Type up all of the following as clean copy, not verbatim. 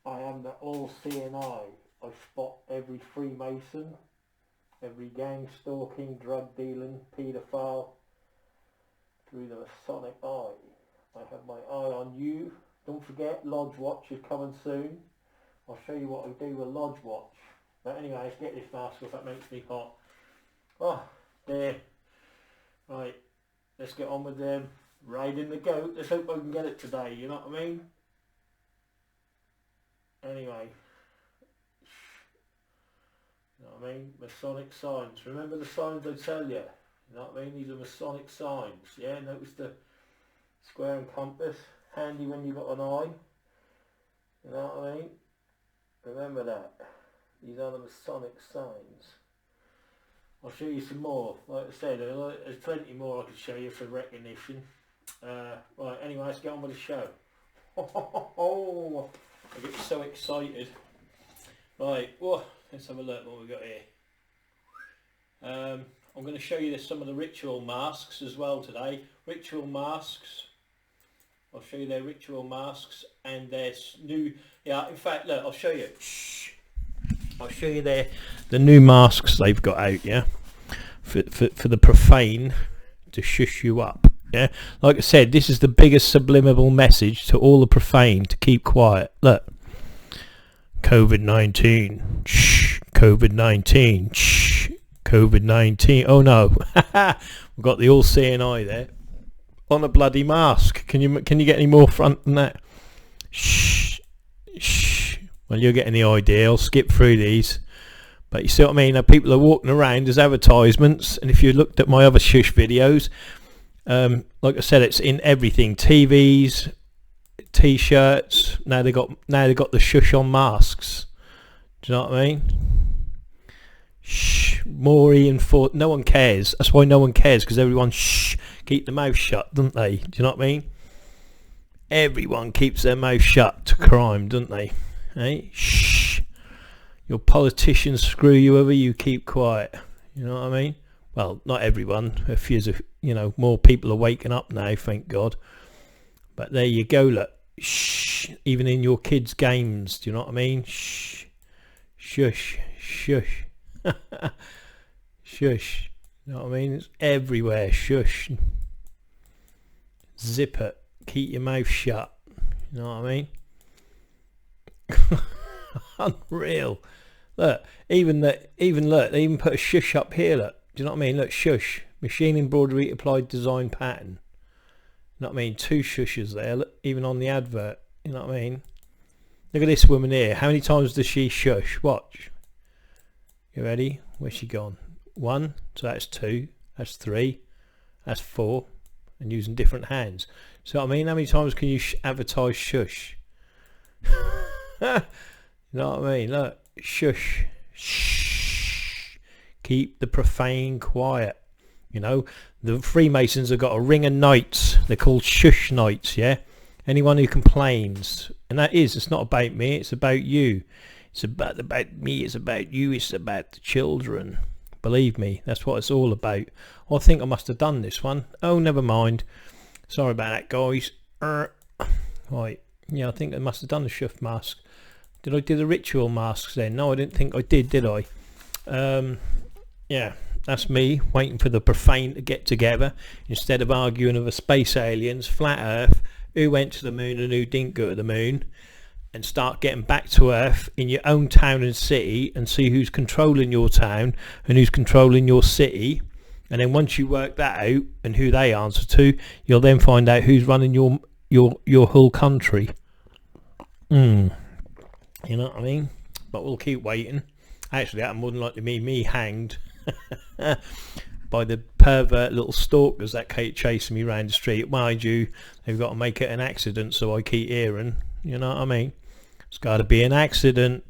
I am the all-seeing eye. I spot every Freemason, every gang stalking, drug dealing, paedophile through the Masonic eye. I have my eye on you. Don't forget, Lodge Watch is coming soon. I'll show you what I do with Lodge Watch. But anyway, let's get this mask off, that makes me hot. Oh, there. Right, let's get on with them. Riding the goat. Let's hope I can get it today, you know what I mean? Anyway. You know what I mean? Masonic signs. Remember the signs I tell you? You know what I mean? These are Masonic signs. Yeah, notice the square and compass. Handy when you've got an eye. You know what I mean? Remember that. These are the Masonic signs. I'll show you some more. Like I said, there's plenty more I could show you for recognition. Right, anyway, let's get on with the show. I get so excited. Right, whoa, let's have a look what we've got here. I'm going to show you some of the ritual masks as well today. Ritual masks. I'll show you their ritual masks and their new... Yeah, in fact, look, I'll show you. Shh. I'll show you the new masks they've got out, yeah? For the profane to shush you up, yeah? Like I said, this is the biggest subliminal message to all the profane to keep quiet. Look. COVID-19. Shh. COVID-19. Shh. COVID-19. Oh no. We've got the all-seeing eye there. On a bloody mask. Can you get any more front than that? Shh. Shh. Well, you're getting the idea. I'll skip through these. But you see what I mean? Now, people are walking around as advertisements, and if you looked at my other shush videos, like I said, it's in everything. TVs, T-shirts. Now they got the shush on masks. Do you know what I mean? Shh. More Ian Ford. No one cares. That's why no one cares, because everyone keep the mouth shut, don't they? Do you know what I mean? Everyone keeps their mouth shut to crime, don't they? Hey, shh. Your politicians screw you over, you keep quiet. You know what I mean? Well, not everyone. A few, more people are waking up now, thank God. But there you go, look. Shh. Even in your kids' games, do you know what I mean? Shh. Shush. Shush. Shush. You know what I mean? It's everywhere. Shush. Zip it. Keep your mouth shut. You know what I mean? Unreal. Look, they even put a shush up here, look. Do you know what I mean? Look, shush. Machine embroidery applied design pattern. You know what I mean? 2 shushes there, look, even on the advert. You know what I mean? Look at this woman here. How many times does she shush? Watch. You ready? Where's she gone? 1, so that's 2, that's 3, that's 4, and using different hands. So I mean, how many times can you advertise shush? You know what I mean? Look, shush, shh. Keep the profane quiet. You know, the Freemasons have got a ring of knights. They're called shush knights. Yeah. Anyone who complains, and it's not about me. It's about you. It's about me. It's about you. It's about the children. Believe me, that's what it's all about. Oh, I think I must have done this one. Oh, never mind. Sorry about that, guys. Right. Yeah, I think I must have done the shush mask. Did I do the ritual masks then? No, I didn't think I did I? Yeah, that's me waiting for the profane to get together instead of arguing over space aliens, flat earth, who went to the moon and who didn't go to the moon, and start getting back to earth in your own town and city and see who's controlling your town and who's controlling your city. And then once you work that out and who they answer to, you'll then find out who's running your whole country. You know what I mean? But we'll keep waiting. Actually, that'll more than likely be me hanged by the pervert little stalkers that keep chasing me around the street. Mind you, they've got to make it an accident, so I keep hearing. You know what I mean? It's got to be an accident.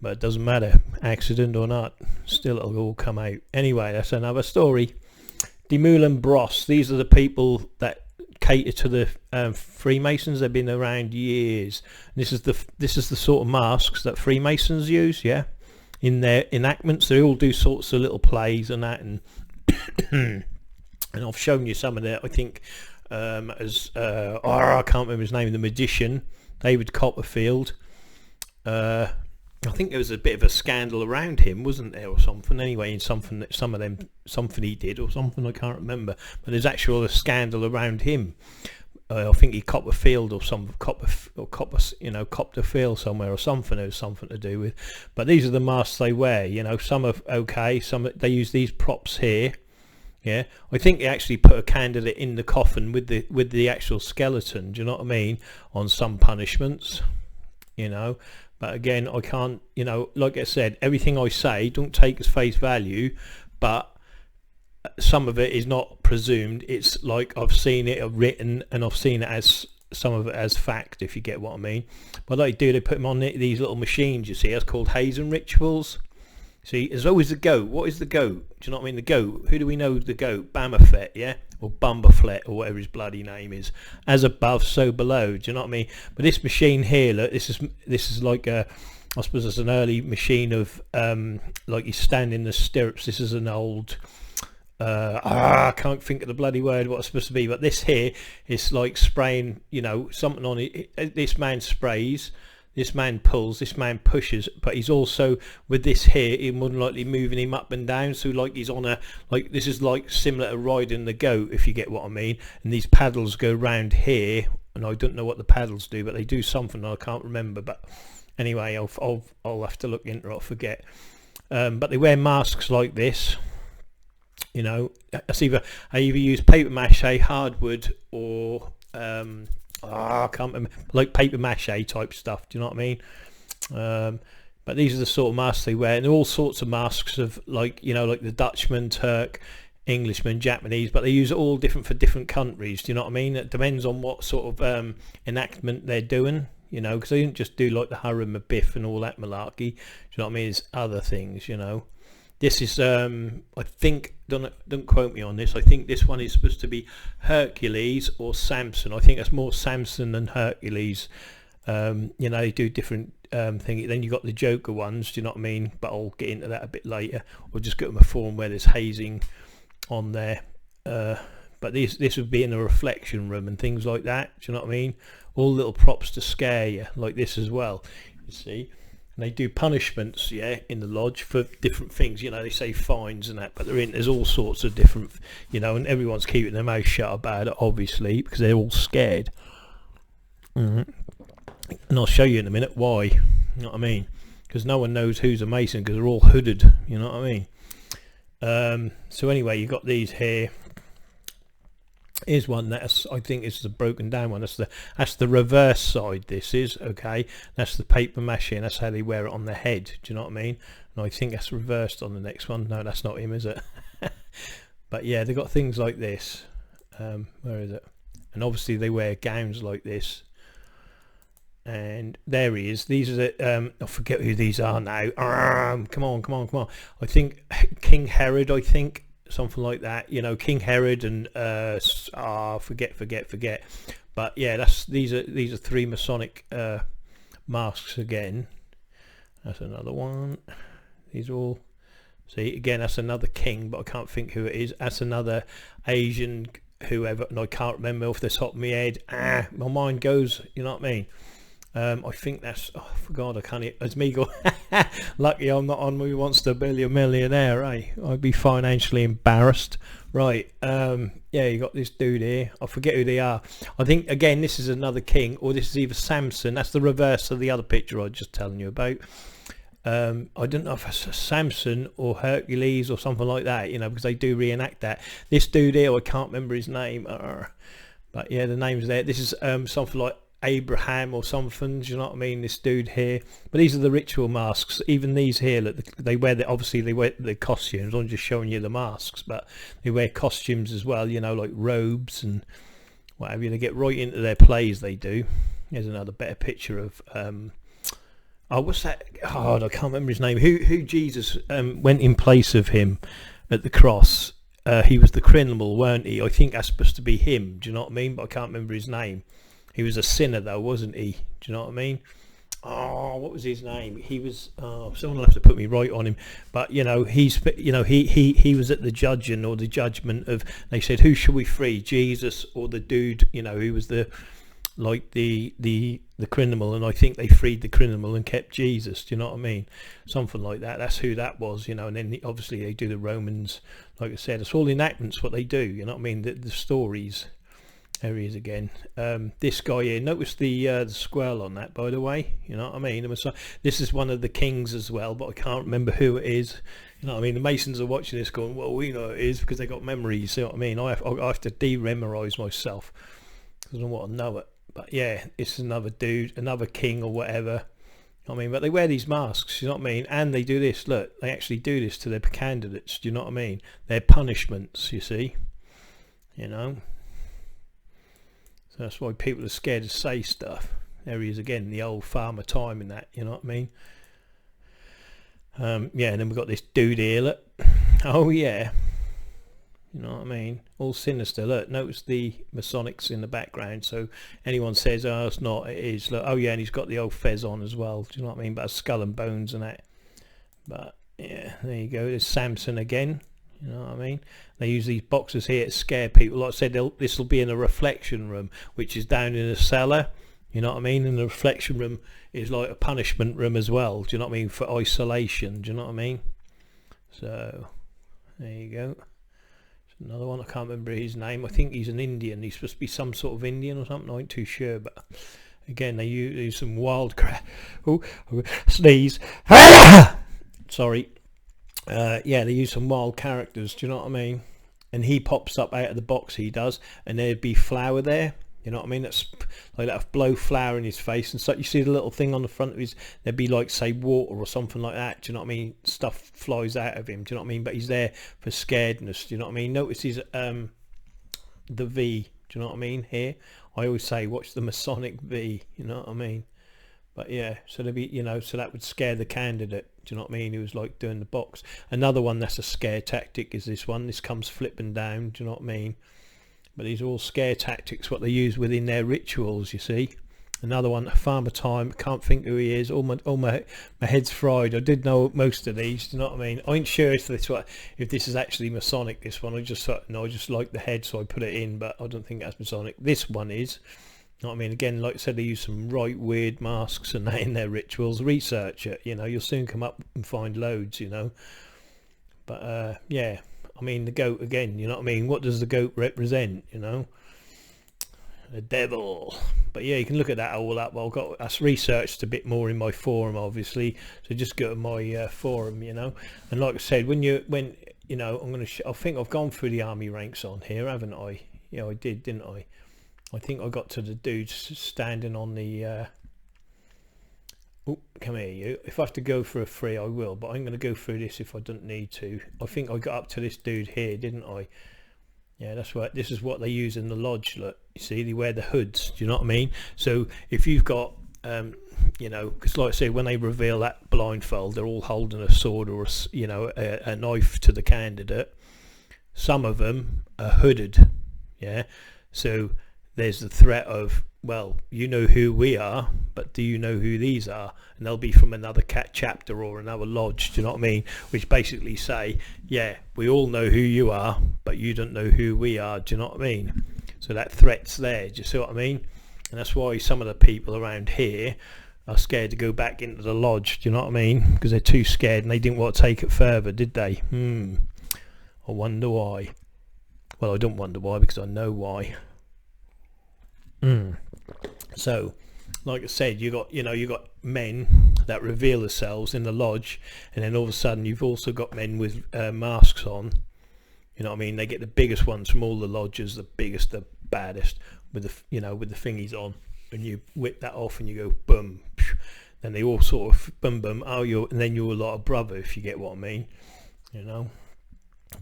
But it doesn't matter, accident or not. Still, it'll all come out. Anyway, that's another story. De Moulin Bros. These are the people that cater to the Freemasons. They've been around years. This is the sort of masks that Freemasons use. Yeah, in their enactments, they all do sorts of little plays and that, and and I've shown you some of that. I think as I can't remember his name, the magician, David Copperfield. I think there was a bit of a scandal around him, wasn't there, or something? Anyway, in something he did or something, I can't remember. But there's actually a scandal around him. I think he copped a field or copped a field somewhere or something. It was something to do with. But these are the masks they wear. You know, some are okay. Some they use these props here. Yeah, I think they actually put a candidate in the coffin with the actual skeleton. Do you know what I mean? On some punishments, you know. But again, I can't. You know, like I said, everything I say don't take as face value, but some of it is not presumed. It's like I've seen it written and I've seen it as some of it as fact, if you get what I mean. What they do, they put them on these little machines, you see, that's called Hazen rituals. See, there's always the goat. What is the goat? Do you know what I mean? The goat, who do we know the goat? Bamafet, yeah? Or Bumbaflet, or whatever his bloody name is. As above, so below. Do you know what I mean? But this machine here, look, this is like a, I suppose it's an early machine of like you stand in the stirrups. This is an old I can't think of the bloody word what it's supposed to be, but this here is like spraying, you know, something on it. This man sprays, this man pulls, this man pushes, but he's also with this here, he's more than likely moving him up and down, so like he's on a, like this is like similar to riding the goat, if you get what I mean. And these paddles go round here, and I don't know what the paddles do, but they do something I can't remember. But anyway, I'll have to look into it, I forget. But they wear masks like this. You know, I either use paper mache, hardwood, or I can't remember, like paper mache type stuff. Do you know what I mean? But these are the sort of masks they wear, and all sorts of masks of, like, you know, like the Dutchman, Turk, Englishman, Japanese, but they use it all different for different countries. Do you know what I mean? It depends on what sort of enactment they're doing. You know, because they didn't just do like the Harum of Biff and all that malarkey. Do you know what I mean? It's other things, you know. This is, I think, don't quote me on this, I think this one is supposed to be Hercules or Samson. I think that's more Samson than Hercules. You know, they do different things. Then you got the Joker ones, do you know what I mean? But I'll get into that a bit later. Or just get them a form where there's hazing on there. But this would be in a reflection room and things like that, do you know what I mean? All little props to scare you, like this as well, you see. And they do punishments, yeah, in the lodge for different things. You know, they say fines and that, but there's all sorts of different, you know, and everyone's keeping their mouth shut about it, obviously, because they're all scared. And I'll show you in a minute why, you know what I mean? Because no one knows who's a Mason, because they're all hooded, you know what I mean? So anyway, you've got these here. Here's one that's, I think it's the broken down one. That's the reverse side. This is okay. That's the paper mache, and that's how they wear it on their head. Do you know what I mean? And I think that's reversed on the next one. No, that's not him, is it? But yeah, they got things like this. Where is it? And obviously they wear gowns like this. And there he is. These are the I forget who these are now. Come on. I think King Herod, I think. Something like that, you know, King Herod and forget. But yeah, these are three Masonic masks again. That's another one. These are all, see, again, that's another king, but I can't think who it is. That's another Asian whoever, and I can't remember off the top of my head. My mind goes, you know what I mean? I think that's, oh for God, I can't, it's me go, lucky I'm not on Who Wants to Be a Millionaire, eh? I'd be financially embarrassed. Right, yeah, you got this dude here, I forget who they are. I think, again, this is another king, or this is either Samson. That's the reverse of the other picture I was just telling you about. I don't know if it's Samson or Hercules or something like that, you know, because they do reenact that. This dude here, I can't remember his name, but yeah, the name's there. This is something like Abraham or something, do you know what I mean? This dude here. But these are the ritual masks. Even these here, look, they wear obviously they wear the costumes. I'm just showing you the masks, but they wear costumes as well, you know, like robes and what have you. They get right into their plays, they do. Here's another better picture of what's that? Oh, I can't remember his name. Who Jesus went in place of him at the cross. He was the criminal, weren't he? I think that's supposed to be him, do you know what I mean? But I can't remember his name. He was a sinner though, wasn't he? Do you know what I mean? oh, what was his name? He was, oh, someone will have to put me right on him. But he was at the judging or the judgment of. They said, who should we free, Jesus or the dude? Who was the criminal, and I think they freed the criminal and kept Jesus. Do you know what I mean? Something like that. That's who that was. And then obviously they do the Romans. Like I said, it's all enactments. What they do. You know what I mean? The stories. There he is again. This guy here. Notice the squirrel on that, by the way. You know what I mean? This is one of the kings as well, but I can't remember who it is. You know what I mean? The Masons are watching this going, well, we know it is because they got memories. You see what I mean? I have to de-memorize myself because I don't want to know it. But yeah, it's another dude, another king or whatever. You know what I mean? But they wear these masks, you know what I mean? And they do this. Look, they actually do this to their candidates. Do you know what I mean? Their punishments, you see. So that's why people are scared to say stuff. There he is again, the old farmer time in that, you know what I mean? Yeah, and then we've got this dude here, look. Oh yeah. You know what I mean? All sinister. Look, notice the Masonics in the background. So anyone says, oh, it's not, it is. Look, oh yeah, and he's got the old fez on as well. Do you know what I mean? But a skull and bones and that. But yeah, there you go. There's Samson again. You know what I mean? They use these boxes here to scare people. Like I said, this will be in a reflection room, which is down in a cellar. You know what I mean? And the reflection room is like a punishment room as well. Do you know what I mean? For isolation. Do you know what I mean? So there you go. There's another one. I can't remember his name. I think he's an Indian. He's supposed to be some sort of Indian or something. I ain't too sure. But again, they use some wild crap. Oh, sneeze. Sorry. Yeah, they use some wild characters, do you know what I mean? And he pops up out of the box, he does, and there'd be flour there, you know what I mean? That's like that, blow flour in his face, and so you see the little thing on the front of his, there'd be like, say, water or something like that, do you know what I mean? Stuff flies out of him, do you know what I mean? But he's there for scaredness, do you know what I mean? Notice his, the V, do you know what I mean, here? I always say, watch the Masonic V, you know what I mean? But yeah, so there'd be, so that would scare the candidate. Do you know what I mean? He was like doing the box. Another one that's a scare tactic is this one. This comes flipping down. Do you know what I mean? But these are all scare tactics, what they use within their rituals, you see. Another one, Farmer Time. Can't think who he is. All my head's fried. I did know most of these. Do you know what I mean? I ain't sure if this is actually Masonic, this one. I just thought, no, I just like the head, so I put it in. But I don't think that's Masonic. This one is. You know what I mean? Again, like I said, they use some right weird masks and that in their rituals. Research it, you'll soon come up and find loads, But yeah, I mean, the goat again, you know what I mean? What does the goat represent, The devil. But yeah, you can look at that all up. Well, that's researched a bit more in my forum, obviously. So just go to my forum, And like I said, I'm going to. I think I've gone through the army ranks on here, haven't I? Yeah, I did, didn't I? I think I got to the dude standing on the oh, come here you. If I have to go for a free I will, but I'm going to go through this if I don't need to. I think I got up to this dude here, didn't I? Yeah, that's right. This is what they use in the lodge. Look, you see, they wear the hoods. Do you know what I mean? So if you've got because like I say, when they reveal that blindfold, they're all holding a sword or a knife to the candidate. Some of them are hooded. Yeah, so there's the threat of, well, you know who we are, but do you know who these are? And they'll be from another chapter or another lodge, do you know what I mean? Which basically say, yeah, we all know who you are, but you don't know who we are, do you know what I mean? So that threat's there, do you see what I mean? And that's why some of the people around here are scared to go back into the lodge, do you know what I mean? Because they're too scared and they didn't want to take it further, did they? I wonder why. Well, I don't wonder why, because I know why. So like I said, you got men that reveal themselves in the lodge, and then all of a sudden you've also got men with masks on, you know what I mean? They get the biggest ones from all the lodges, the biggest, the baddest, with the with the thingies on, and you whip that off and you go boom, then they all sort of boom boom, and then you're a lot of brother, if you get what I mean,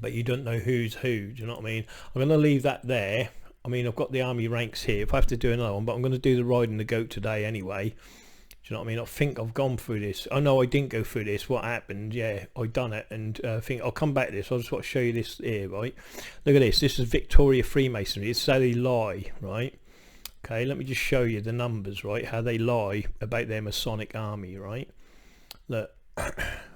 but you don't know who's who, do you know what I mean? I'm going to leave that there. I mean, I've got the army ranks here. If I have to do another one, but I'm going to do the riding the goat today anyway. Do you know what I mean? I think I've gone through this. Oh no, I didn't go through this. What happened? Yeah, I done it, and I think I'll come back to this. I just want to show you this here, right? Look at this. This is Victoria Freemasonry. It's a lie, right? Okay, let me just show you the numbers, right? How they lie about their Masonic army, right? Look,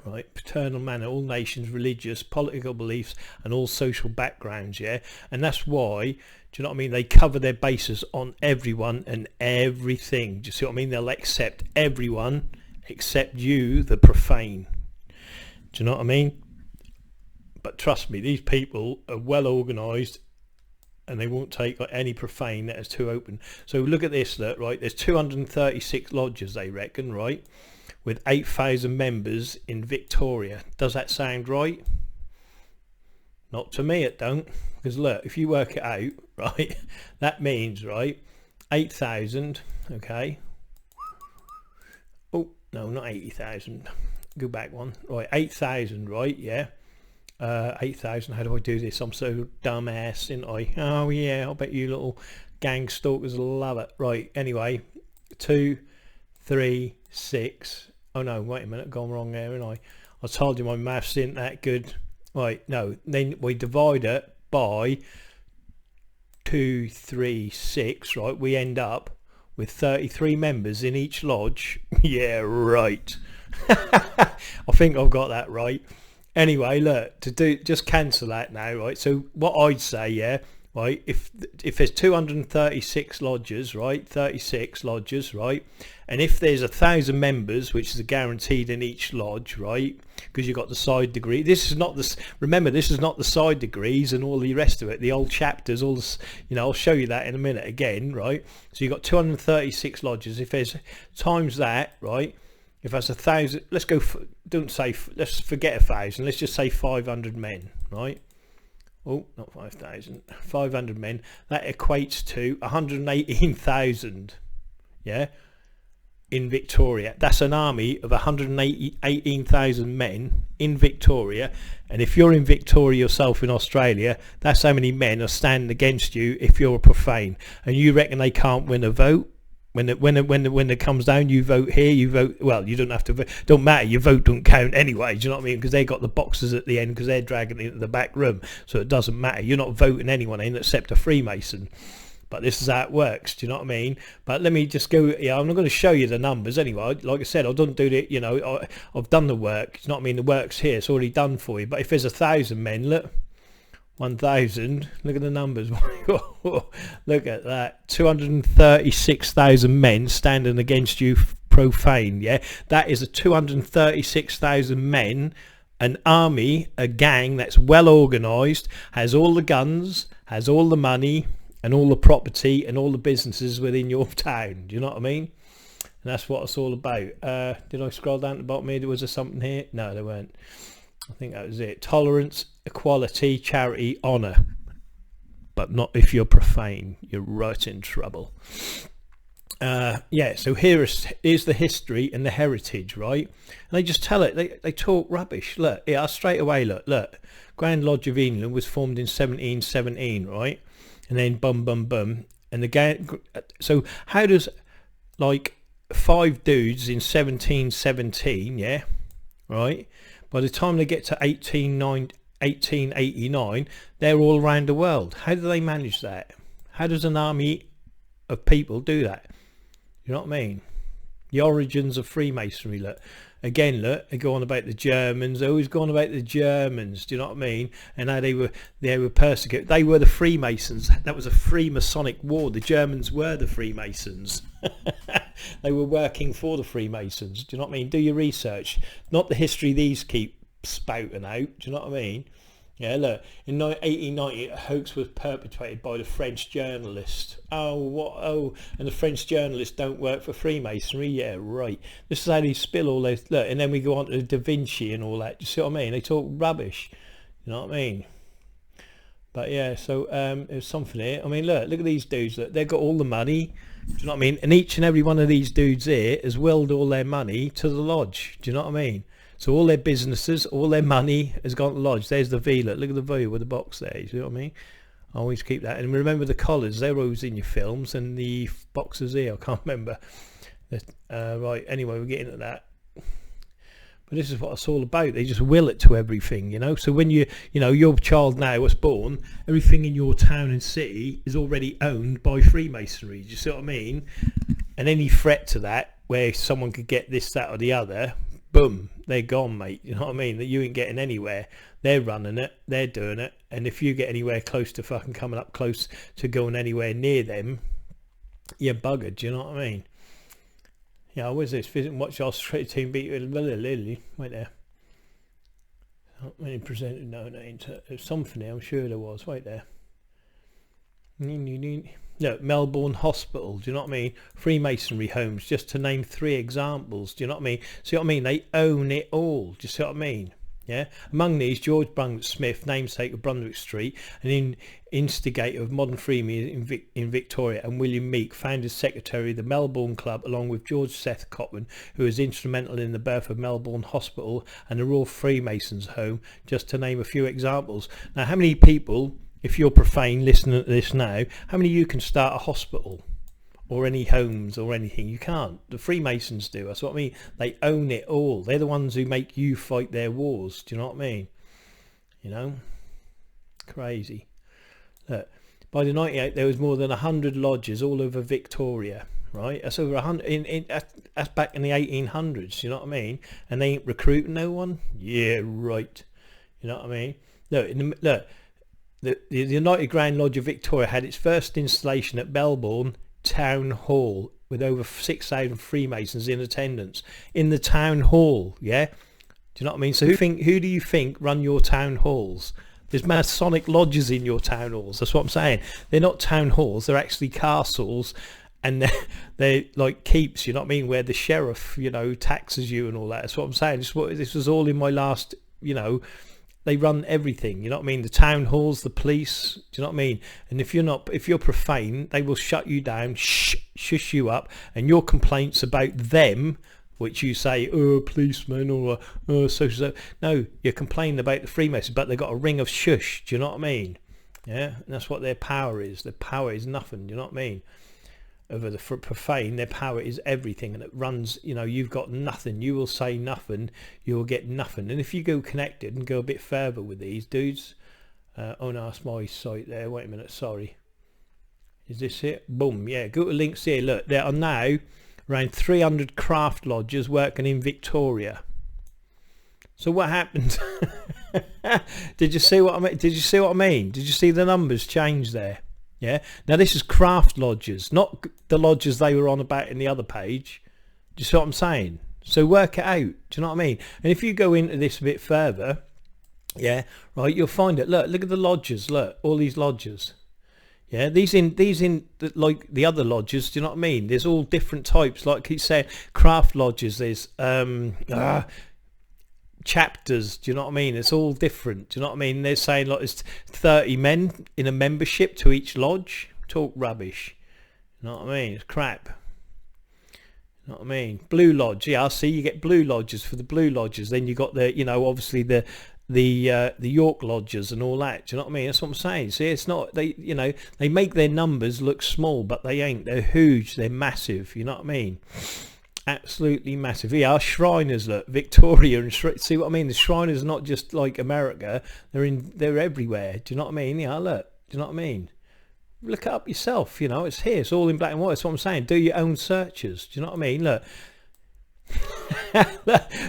right, paternal manner, all nations, religious, political beliefs, and all social backgrounds, yeah? And that's why, do you know what I mean? They cover their bases on everyone and everything. Do you see what I mean? They'll accept everyone except you, the profane. Do you know what I mean? But trust me, these people are well organised, and they won't take any profane that is too open. So look at this, look, right? There's 236 lodges, they reckon, right? With 8,000 members in Victoria. Does that sound right? Not to me, it don't. Because look, if you work it out, right, that means, right, 8,000, okay. Oh, no, not 80,000. Go back one. Right, 8,000, right, yeah. 8,000. How do I do this? I'm so dumbass, ain't I? Oh yeah, I bet you little gang stalkers love it. Right, anyway, 2, 3, 6. Oh no, wait a minute, gone wrong there, ain't I? I told you my maths isn't that good. Right, no, then we divide it by 2, 3, 6, right? We end up with 33 members in each lodge. Yeah, right. I think I've got that right. Anyway, look, just cancel that now, right? So what I'd say, yeah, right, if there's 236 lodges, right, 36 lodges, right, and if there's 1,000 members, which is guaranteed in each lodge, right, because you've got the side degree. This is not the, remember, this is not the side degrees and all the rest of it, the old chapters, all this, you know, I'll show you that in a minute again, right? So you've got 236 lodges. If there's times that, right, if that's 1,000, let's go, don't say, let's forget 1,000, let's just say 500 men, right? Oh, not 5,000, 500 men. That equates to 118,000, yeah, in Victoria. That's an army of 118,000 men in Victoria. And if you're in Victoria yourself in Australia, that's how many men are standing against you if you're a profane. And you reckon they can't win a vote? When it comes down, you vote here, you vote, well, you don't have to vote, don't matter, your vote don't count anyway, do you know what I mean? Because they got the boxes at the end, because they're dragging it into the back room, so it doesn't matter. You're not voting anyone in except a Freemason. But this is how it works, do you know what I mean? But let me just go, yeah, I'm not going to show you the numbers anyway. Like I said, I don't do it, you know, I've done the work. It's not, I mean, the work's here, it's already done for you. But if there's 1,000 men, look, 1,000, look at the numbers. Look at that, 236,000 men standing against you profane, yeah? That is a 236,000 men, an army, a gang that's well organised, has all the guns, has all the money and all the property and all the businesses within your town. Do you know what I mean? And that's what it's all about. Did I scroll down to the bottom here? Was there something here? No, there weren't. I think that was it. Tolerance, equality, charity, honour. But not if you're profane. You're right in trouble. Yeah, so here's the history and the heritage, right? And they just tell it. They talk rubbish. Look, yeah, straight away, look. Grand Lodge of England was formed in 1717, right? And then bum, bum, bum. And the gang... So how does, like, 5 dudes in 1717, yeah, right? By the time they get to 1889, they're all around the world. How do they manage that? How does an army of people do that? You know what I mean? The origins of Freemasonry, look. Again, look, they go on about the Germans. They always go on about the Germans. Do you know what I mean? And how they were persecuted. They were the Freemasons. That was a Freemasonic war. The Germans were the Freemasons. They were working for the Freemasons. Do you know what I mean? Do your research. Not the history these keep spouting out. Do you know what I mean? Yeah, look, in 1890, a hoax was perpetrated by the French journalist. Oh, what? Oh, and the French journalists don't work for Freemasonry? Yeah, right. This is how they spill all those. Look, and then we go on to Da Vinci and all that. Do you see what I mean? They talk rubbish. You know what I mean? But yeah, so there's something here. I mean, look at these dudes. Look, they've got all the money. Do you know what I mean? And each and every one of these dudes here has willed all their money to the lodge. Do you know what I mean? So all their businesses, all their money has gone to the lodge. There's the V. Look at the V with the box there. You see what I mean? I always keep that. And remember the collars. They're always in your films. And the boxes here, I can't remember. Right, anyway, we're getting at that. But this is what it's all about. They just will it to everything, you know. So when you know, your child now was born, everything in your town and city is already owned by Freemasonry. Do you see what I mean? And any threat to that, where someone could get this, that, or the other, boom, they're gone, mate. You know what I mean? That you ain't getting anywhere. They're running it. They're doing it. And if you get anywhere close to fucking coming up close to going anywhere near them, you're buggered. Do you know what I mean? Yeah, where's this? Visit and watch Australia team beat Lily. Wait there. Not many presented. No, there's something there. I'm sure there was. Wait there. Look, Melbourne Hospital. Do you know what I mean? Freemasonry homes, just to name 3 examples. Do you know what I mean? See what I mean? They own it all. Do you see what I mean? Yeah. Among these, George Brunswick Smith, namesake of Brunswick Street, and instigator of modern Freemasonry in Victoria, and William Meek, founded secretary of the Melbourne Club, along with George Seth Cotman, who was instrumental in the birth of Melbourne Hospital and the Royal Freemasons Home, just to name a few examples. Now, how many people, if you're profane listening to this now, how many of you can start a hospital or any homes or anything? You can't. The Freemasons do. That's what I mean. They own it all. They're the ones who make you fight their wars. Do you know what I mean? You know, crazy. Look, by the 98, there was more than 100 lodges all over Victoria. Right, that's over 100. That's back in the 1800s. You know what I mean? And they ain't recruiting no one. Yeah, right. You know what I mean? Look, The United Grand Lodge of Victoria had its first installation at Melbourne Town Hall with over 6,000 Freemasons in attendance in the town hall. Yeah, do you know what I mean? So who do you think run your town halls? There's Masonic lodges in your town halls. That's what I'm saying. They're not town halls. They're actually castles, and they're like keeps. You know what I mean? Where the sheriff, you know, taxes you and all that. That's what I'm saying. This was all in my last, you know. They run everything, you know what I mean? The town halls, the police, do you know what I mean? And if you're profane, they will shut you down, shush you up, and your complaints about them, which you say, oh, policeman, or oh, social. No, you're complaining about the Freemasons, but they've got a ring of shush, do you know what I mean? Yeah, and that's what their power is. Their power is nothing, do you know what I mean? Over the profane, their power is everything, and it runs, you know, you've got nothing, you will say nothing, you will get nothing. And if you go connected and go a bit further with these dudes, oh no, that's my site there, wait a minute, sorry, is this it? Boom, yeah, go to links here. Look, there are now around 300 craft lodges working in Victoria. So what happened? Did you see what I mean? Did you see what I mean? Did you see the numbers change there? Yeah. Now this is craft lodges, not the lodges they were on about in the other page. Do you see what I'm saying? So work it out. Do you know what I mean? And if you go into this a bit further, yeah, right, you'll find it. Look at the lodges. Look, all these lodges. Yeah, these in like the other lodges. Do you know what I mean? There's all different types. Like I keep saying, craft lodges. There's chapters. Do you know what I mean? It's all different. Do you know what I mean? They're saying like there's 30 men in a membership to each lodge. Talk rubbish. You know what I mean? It's crap. You know what I mean? Blue lodge. Yeah, I see. You get blue lodges for the blue lodges. Then you got the, you know, obviously the York lodges and all that. Do you know what I mean? That's what I'm saying. See, it's not, they, you know, they make their numbers look small, but they ain't. They're huge. They're massive. You know what I mean? Absolutely massive. Yeah, our Shriners, look, Victoria, and see what I mean? The Shriners are not just like America. They're everywhere. Do you know what I mean? Yeah, look. Do you know what I mean? Look it up yourself. You know, it's here. It's all in black and white. That's what I'm saying. Do your own searches. Do you know what I mean? Look.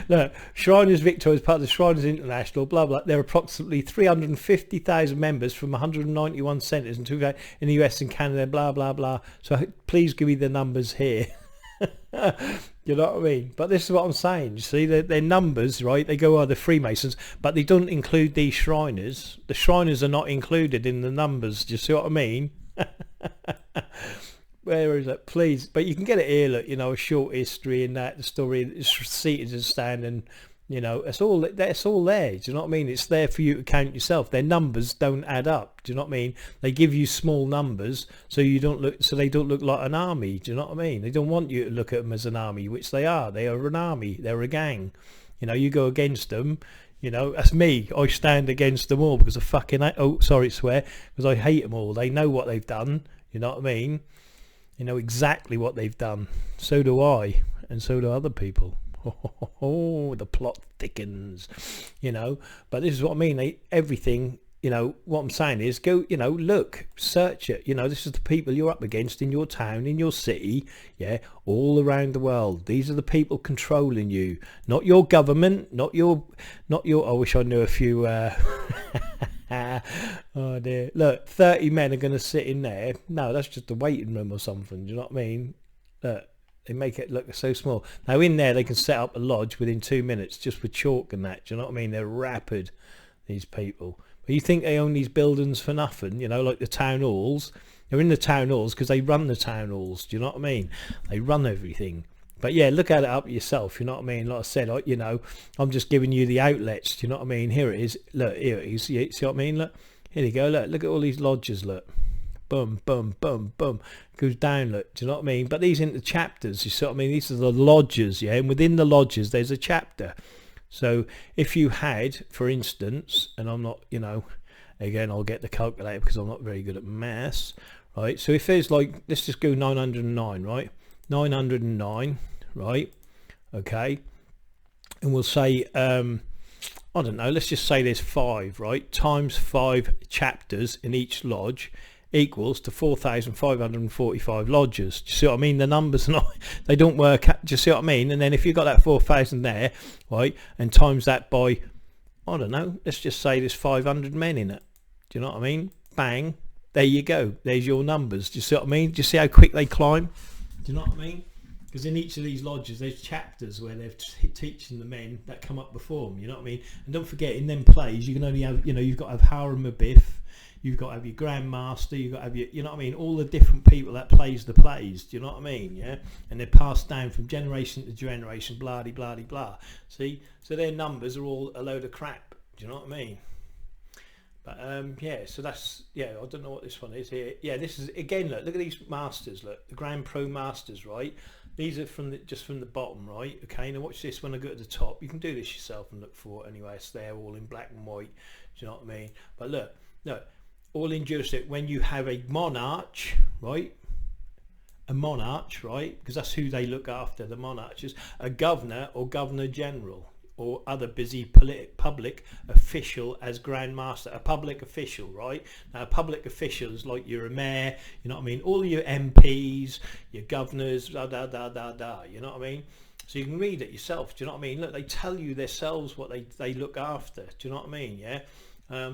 Look, Shriners Victoria is part of the Shriners International, blah blah. There are approximately 350,000 members from 191 centres in the US and Canada, blah blah blah. So please give me the numbers here. You know what I mean? But this is what I'm saying. You see, their numbers, right? They go, the Freemasons, but they don't include these Shriners. The Shriners are not included in the numbers. Do you see what I mean? Where is it? Please, but you can get it here. Look, you know, a short history in that, the story is seated and standing. You know, it's all there. Do you know what I mean? It's there for you to count yourself. Their numbers don't add up. Do you know what I mean? They give you small numbers so you don't look, so they don't look like an army. Do you know what I mean? They don't want you to look at them as an army, which they are. They are an army. They're a gang. You know, you go against them. You know, that's me. I stand against them all because I fucking swear, because I hate them all. They know what they've done. You know what I mean? You know exactly what they've done. So do I, and so do other people. Oh, the plot thickens, you know. But this is what I mean. Everything, you know, what I'm saying is go, you know, look, search it. You know, this is the people you're up against in your town, in your city, yeah, all around the world. These are the people controlling you, not your government, not your. I wish I knew a few. Oh dear. Look, 30 men are going to sit in there. No, that's just a waiting room or something. Do you know what I mean? Look, they make it look so small. Now in there they can set up a lodge within 2 minutes just with chalk and that. Do you know what I mean? They're rapid, these people. But you think they own these buildings for nothing? You know, like the town halls. They're in the town halls because they run the town halls. Do you know what I mean? They run everything. But yeah, look at it up yourself. You know what I mean? Like I said, you know, I'm just giving you the outlets. Do you know what I mean? Here it is. Look, here it is. See what I mean? Look, here you go. Look at all these lodges. Look, boom, boom, boom, boom. Goes down. Look, do you know what I mean? But these into chapters. You see what I mean? These are the lodges, yeah. And within the lodges, there's a chapter. So if you had, for instance, and I'm not, you know, again, I'll get the calculator because I'm not very good at maths, right? So if there's like, let's just go 909, right? 909, right? Okay, and we'll say I don't know, let's just say there's 5, right, times 5 chapters in each lodge equals to 4,545 lodges. Do you see what I mean? The numbers are not, they don't work out. Do you see what I mean? And then if you've got that 4,000 there, right, and times that by, I don't know, let's just say there's 500 men in it. Do you know what I mean? Bang, there you go, there's your numbers. Do you see what I mean? Do you see how quick they climb? Do you know what I mean? Because in each of these lodges there's chapters where they're teaching the men that come up before them. You know what I mean? And don't forget, in them plays you can only have, you know, you've got to have Hiram Abiff, you've got to have your Grand Master, you've got to have your, you know what I mean, all the different people that plays the plays. Do you know what I mean? Yeah. And they're passed down from generation to generation, blah de blah de blah. See, so their numbers are all a load of crap. Do you know what I mean? But yeah, so that's, yeah, I don't know what this one is here. Yeah, this is, again, look at these masters. Look, the Grand Pro Masters, right? These are from the, just from the bottom, right? Okay, now watch this. When I go to the top, you can do this yourself and look for it anyway. It's there all in black and white. Do you know what I mean? But look, all in jurisdiction, when you have a monarch, right? A monarch, right? Because that's who they look after, the monarchs. A governor or governor general, or other busy public official as Grand Master. A public official, right? Now, a public official is like you're a mayor, you know what I mean? All your MPs, your governors, you know what I mean? So you can read it yourself, do you know what I mean? Look, they tell you themselves what they look after, do you know what I mean? Yeah.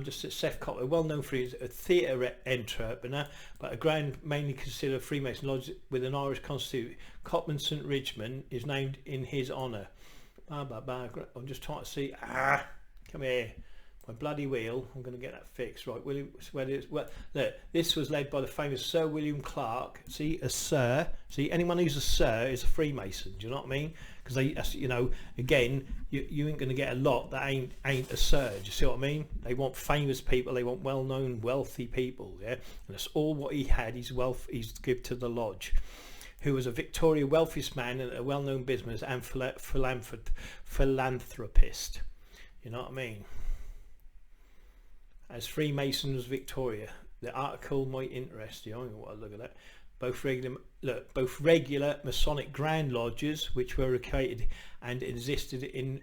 Just at Sshhed Cotton, well known for his theatre entrepreneur, but a grand mainly considered Freemason lodge with an Irish constitution. Cotman St Richmond is named in his honour. I'm just trying to see. Come here, my bloody wheel. I'm going to get that fixed. Right, William. Well, look, this was led by the famous Sir William Clark. See, a Sir. See, anyone who's a Sir is a Freemason. Do you know what I mean? Because they, you know, again, you ain't going to get a lot that ain't a Sir. Do you see what I mean? They want famous people. They want well-known, wealthy people. Yeah, and that's all what he had. His wealth, he's give to the lodge. Who was a Victoria wealthiest man and a well-known business and philanthropist. You know what I mean? As Freemasons Victoria, the article might interest you. I don't know what I look at that. Both regular Masonic Grand Lodges, which were located and existed in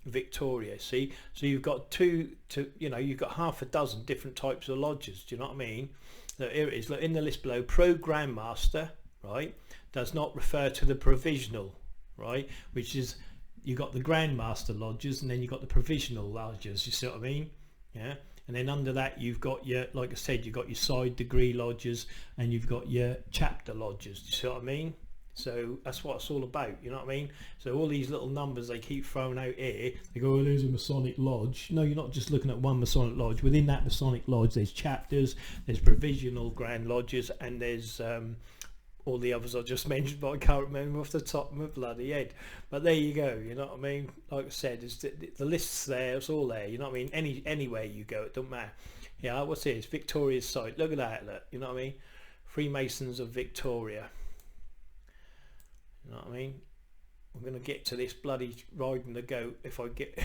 Victoria. See, so you've got you've got half a dozen different types of lodges. Do you know what I mean? Look, here it is. Look in the list below. Pro Grand Master, right, does not refer to the provisional, right, which is, you got the Grand Master lodges and then you got the provisional lodges. You see what I mean? Yeah. And then under that you've got your, like I said, you've got your side degree lodges and you've got your chapter lodges. Do you see what I mean? So that's what it's all about, you know what I mean? So all these little numbers they keep throwing out here, they go, oh, there's a Masonic lodge. No, you're not just looking at one Masonic lodge. Within that Masonic lodge there's chapters, there's provisional grand lodges, and there's all the others I just mentioned, but I can't remember off the top of my bloody head. But there you go, you know what I mean? Like I said, it's the list's there, it's all there, you know what I mean? Anywhere you go, it don't matter. Yeah, what's this? Victoria's site. Look at that, look, you know what I mean? Freemasons of Victoria. You know what I mean? I'm going to get to this bloody riding the goat if I get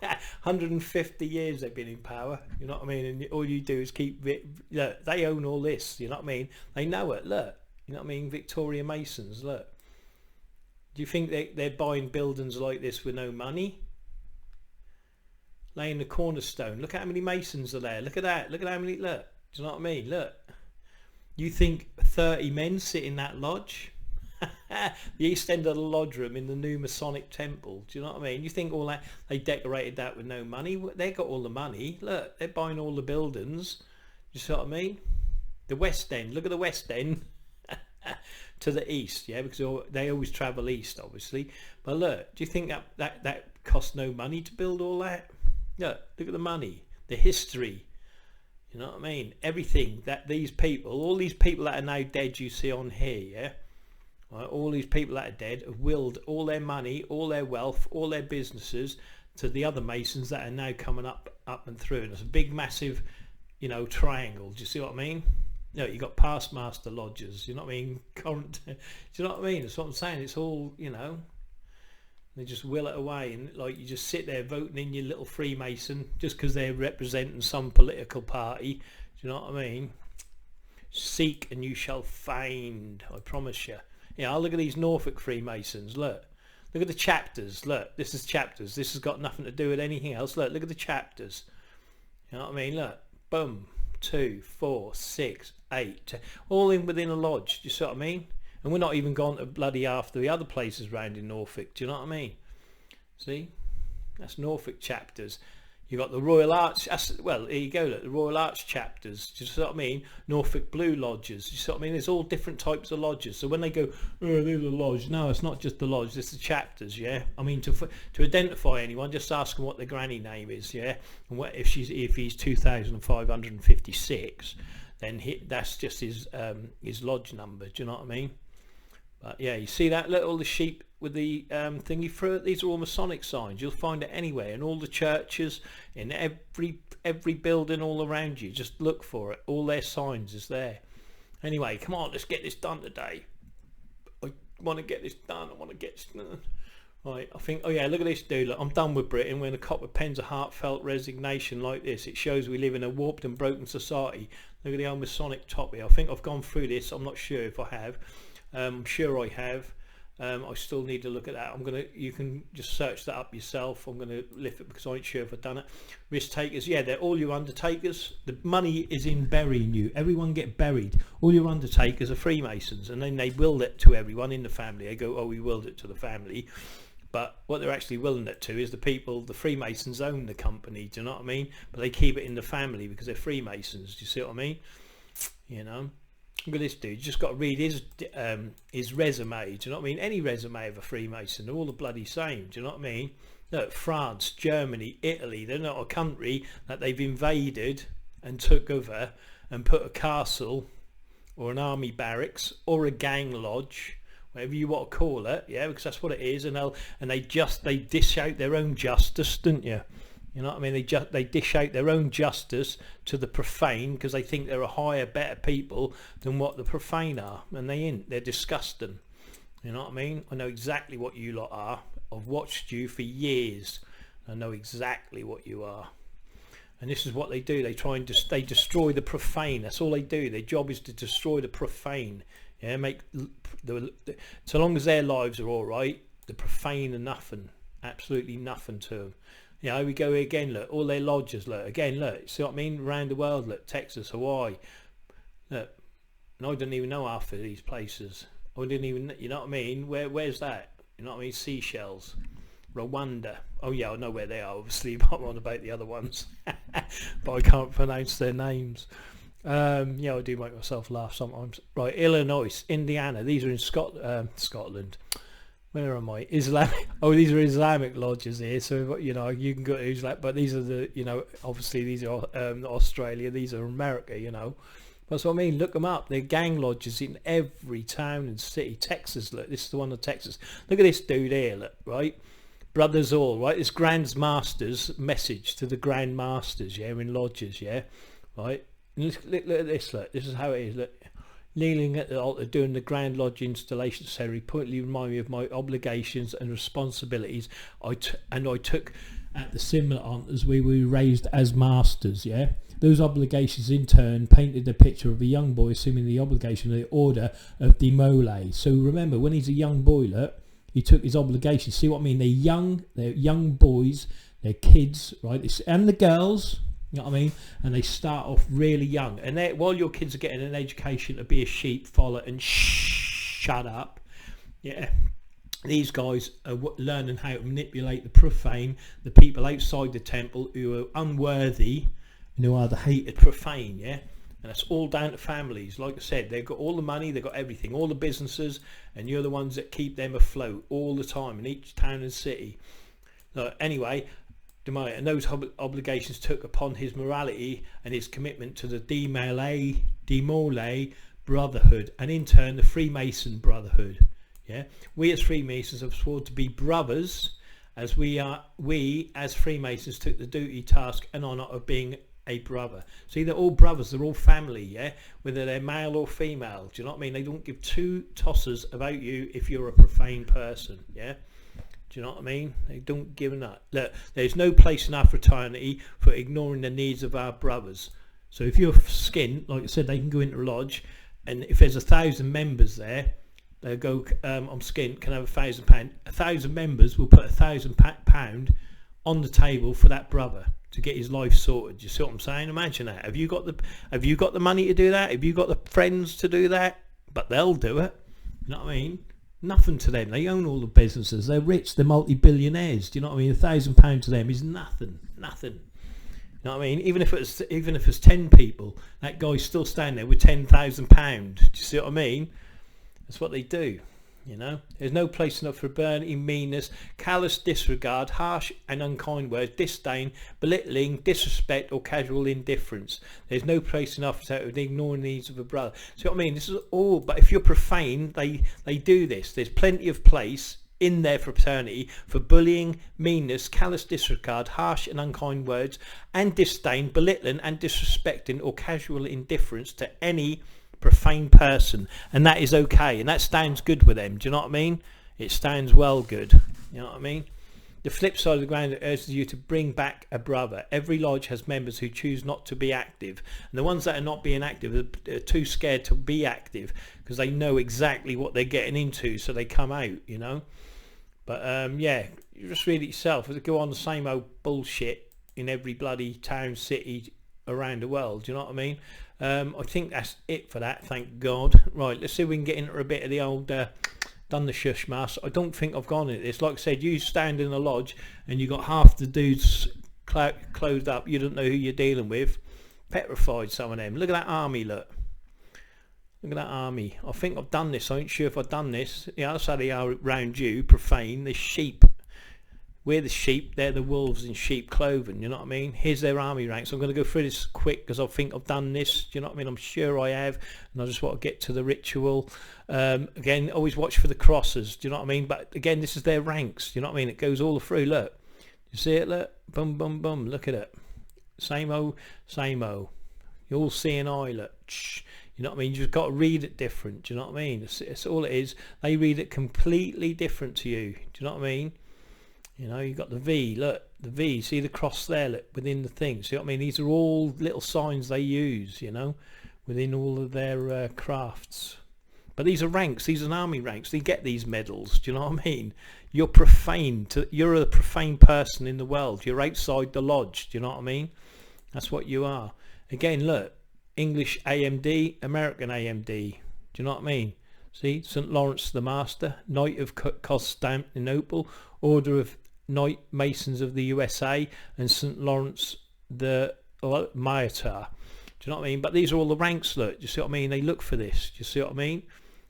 150 years they've been in power, you know what I mean? And all you do is keep it. Look, they own all this, you know what I mean? They know it, look, you know what I mean? Victoria Masons, look. Do you think they're buying buildings like this with no money? Laying the cornerstone. Look at how many masons are there. Look at that. Look at how many. Look. Do you know what I mean? Look. You think 30 men sit in that lodge? The east end of the lodge room in the new Masonic temple. Do you know what I mean? You think all that, they decorated that with no money? They got all the money. Look, they're buying all the buildings. Do you see what I mean? The west end. Look at the west end. To the east, yeah, because they always travel east, obviously. But look, do you think that costs no money to build all that? Look at the money, the history. You know what I mean? Everything that these people, all these people that are now dead, you see on here, yeah. Right, all these people that are dead have willed all their money, all their wealth, all their businesses to the other Masons that are now coming up and through. And it's a big, massive, triangle. Do you see what I mean? You got past master lodges. You know what I mean? Current. Do you know what I mean? That's what I'm saying. It's all, they just will it away, and like you just sit there voting in your little Freemason just because they're representing some political party. Do you know what I mean? Seek and you shall find. I promise you. Yeah, look at these Norfolk Freemasons. Look at the chapters. Look, this is chapters. This has got nothing to do with anything else. Look at the chapters. You know what I mean? Look, boom, 2, 4, 6, 8, 10, all in within a lodge. Do you see what I mean? And we're not even gone to bloody after the other places round in Norfolk. Do you know what I mean? See, that's Norfolk chapters. You got the Royal Arch. Well, here you go. Look, the Royal Arch chapters. Do you see what I mean? Norfolk Blue lodges. Do you see what I mean? There's all different types of lodges. So when they go, oh, there's a lodge. No, it's not just the lodge. It's the chapters. Yeah. I mean, to identify anyone, just ask them what their granny name is. Yeah. And what if he's 2,556, then that's just his lodge number. Do you know what I mean? But yeah, you see that? Look, all the sheep with the thingy through it. These are all Masonic signs. You'll find it anywhere in all the churches, in every building all around you. Just look for it. All their signs is there. Anyway, come on, let's get this done today. I want to get this done. I want to get this done. Right, I think, oh yeah, look at this dude. Look, I'm done with Britain. When a cop with pens of heartfelt resignation like this, it shows we live in a warped and broken society. Look at the old Masonic top here. I think I've gone through this. I'm not sure if I have. I'm sure I have. I still need to look at that. You can just search that up yourself. I'm gonna lift it because I ain't sure if I've done it. Risk takers, yeah, they're all your undertakers. The money is in burying you. Everyone get buried. All your undertakers are Freemasons, and then they will it to everyone in the family. They go, oh, we willed it to the family. But what they're actually willing it to is the people, the Freemasons own the company, do you know what I mean? But they keep it in the family because they're Freemasons, do you see what I mean? Look at this dude, you just got to read his resume, do you know what I mean? Any resume of a Freemason, they're all the bloody same, do you know what I mean? Look, France, Germany, Italy, they're not a country that they've invaded and took over and put a castle or an army barracks or a gang lodge, whatever you want to call it, yeah, because that's what it is, and they dish out their own justice, don't you? You know what I mean? They dish out their own justice to the profane because they think they're a higher, better people than what the profane are, and they ain't. They're disgusting. You know what I mean? I know exactly what you lot are. I've watched you for years. I know exactly what you are. And this is what they do. They destroy the profane. That's all they do. Their job is to destroy the profane. Yeah, so long as their lives are all right, the profane are nothing. Absolutely nothing to them. Yeah, here we go again. Look, all their lodges. Look again. Look, see what I mean? Around the world. Look, Texas, Hawaii. Look, and I don't even know half of these places. I didn't even. You know what I mean? Where's that? You know what I mean? Seychelles, Rwanda. Oh yeah, I know where they are. Obviously, but I'm on about the other ones. But I can't pronounce their names. Yeah, I do make myself laugh sometimes. Right, Illinois, Indiana. These are in Scotland. Where am I? Islamic. Oh, these are Islamic lodges here. So you can go to Islam, but these are the obviously these are Australia. These are America. That's what I mean. Look them up. They're gang lodges in every town and city. Texas. Look, this is the one of Texas. Look at this dude here. Look, right, brothers all right. This Grand Master's message to the Grand Masters. Yeah, in lodges. Yeah, right. And look at this. Look, this is how it is. Look. Kneeling at the altar during the Grand Lodge installation ceremony pointedly remind me of my obligations and responsibilities I took at the similar honours we were raised as masters. Yeah, those obligations in turn painted the picture of a young boy assuming the obligation of the order of the Mole. So remember, when he's a young boy, look, He took his obligations. See what I mean? They're young boys, they're kids, right? And the girls, you know what I mean? And they start off really young. And while your kids are getting an education to be a sheep, follow and shut up, yeah, these guys are learning how to manipulate the profane, the people outside the temple who are unworthy and who are the hated profane, yeah? And that's all down to families. Like I said, they've got all the money, they've got everything, all the businesses, and you're the ones that keep them afloat all the time in each town and city. Anyway, and those obligations took upon his morality and his commitment to the Demolay Brotherhood, and in turn the Freemason Brotherhood. Yeah, we as Freemasons have sworn to be brothers, as we as Freemasons took the duty, task and honour of being a brother. See, they're all brothers, they're all family, yeah, whether they're male or female. Do you know what I mean? They don't give two tosses about you if you're a profane person, yeah. Do you know what I mean? They don't give a nut. Look, there's no place in our fraternity for ignoring the needs of our brothers. So if you're skint, like I said, they can go into a lodge, and if there's 1,000 members there, they'll go, I'm skint, can I have £1,000? 1,000 members will put £1,000 on the table for that brother to get his life sorted. You see what I'm saying? Imagine that. Have you got the money to do that? Have you got the friends to do that? But they'll do it. You know what I mean? Nothing to them. They own all the businesses. They're rich. They're multi-billionaires. Do you know what I mean? £1,000 to them is nothing. Nothing. You know what I mean? Even if it's 10 people, that guy's still standing there with £10,000. Do you see what I mean? That's what they do. You know, there's no place enough for burning meanness, callous disregard, harsh and unkind words, disdain, belittling, disrespect or casual indifference. There's no place enough to ignore the needs of a brother. See what I mean? This is all, but if you're profane, they do this. There's plenty of place in their fraternity for bullying, meanness, callous disregard, harsh and unkind words, and disdain, belittling and disrespecting or casual indifference to any profane person, and that is okay, and that stands good with them. Do you know what I mean? It stands well good. You know what I mean? The flip side of the ground urges you to bring back a brother. Every lodge has members who choose not to be active, and the ones that are not being active are too scared to be active because they know exactly what they're getting into, so they come out, you know. But yeah, you just read it yourself. It'll go on the same old bullshit in every bloody town, city around the world. Do you know what I mean? I think that's it for that, thank God. Right, let's see if we can get into a bit of the old done the shush mass. I don't think I've gone into this. Like I said, you stand in a lodge and you got half the dudes clothed up, you don't know who you're dealing with. Petrified, some of them. Look at that army, look at that army. I think I've done this. I ain't sure if I've done this. Yeah, that's how they are around you, profane. They're sheep. We're the sheep, they're the wolves in sheep clothing, you know what I mean? Here's their army ranks. I'm going to go through this quick because I think I've done this, do you know what I mean? I'm sure I have, and I just want to get to the ritual. Again, always watch for the crosses, do you know what I mean? But again, this is their ranks, do you know what I mean? It goes all through, look. You see it, look? Boom, boom, boom, look at it. Same old, same old. You're all seeing eye, look. You know what I mean? You've just got to read it different, do you know what I mean? It's all it is. They read it completely different to you, do you know what I mean? You know, you got the V, look, the V, see the cross there, look, within the thing. See what I mean? These are all little signs they use, you know, within all of their crafts. But these are ranks, these are army ranks. They get these medals, do you know what I mean? You're profane, you're a profane person in the world. You're outside the lodge, do you know what I mean? That's what you are. Again, look, English AMD, American AMD, do you know what I mean? See, St. Lawrence the Master, Knight of Constantinople, Order of Knight Masons of the USA, and St. Lawrence the Maitar. Do you know what I mean? But these are all the ranks, look. Do you see what I mean? They look for this. Do you see what I mean?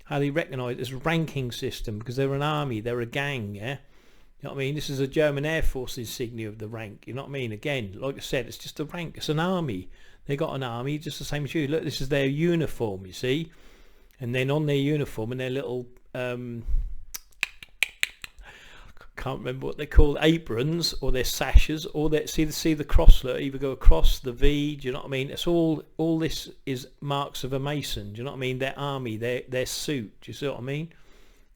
How they recognise this ranking system, because they're an army, they're a gang, yeah? You know what I mean? This is a German Air Force insignia of the rank. You know what I mean? Again, like I said, it's just a rank. It's an army. They got an army just the same as you. Look, this is their uniform, you see? And then on their uniform and their little... can't remember what they call aprons, or their sashes, or their see the cross, look, either go across the V, do you know what I mean? It's all this is marks of a Mason, do you know what I mean? Their army, their suit, do you see what I mean?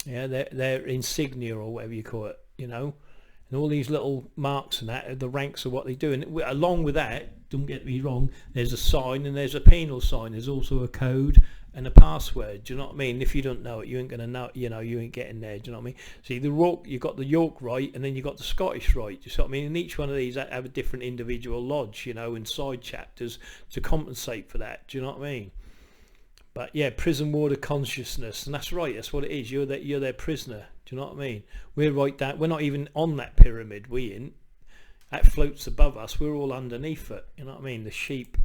Yeah, their insignia, or whatever you call it, you know, and all these little marks and that are the ranks of what they do. And along with that, don't get me wrong, there's a sign and there's a penal sign. There's also a code and a password. Do you know what I mean? If you don't know it, you ain't gonna know. You know, you ain't getting there. Do you know what I mean? See, you got the York Rite, and then you got the Scottish Rite. Do you see what I mean? And each one of these have a different individual lodge, you know, and side chapters to compensate for that. Do you know what I mean? But yeah, prison warder consciousness, and that's right. That's what it is. You're their prisoner. Do you know what I mean? We're right down. We're not even on that pyramid. We ain't. That floats above us. We're all underneath it. You know what I mean? The sheep.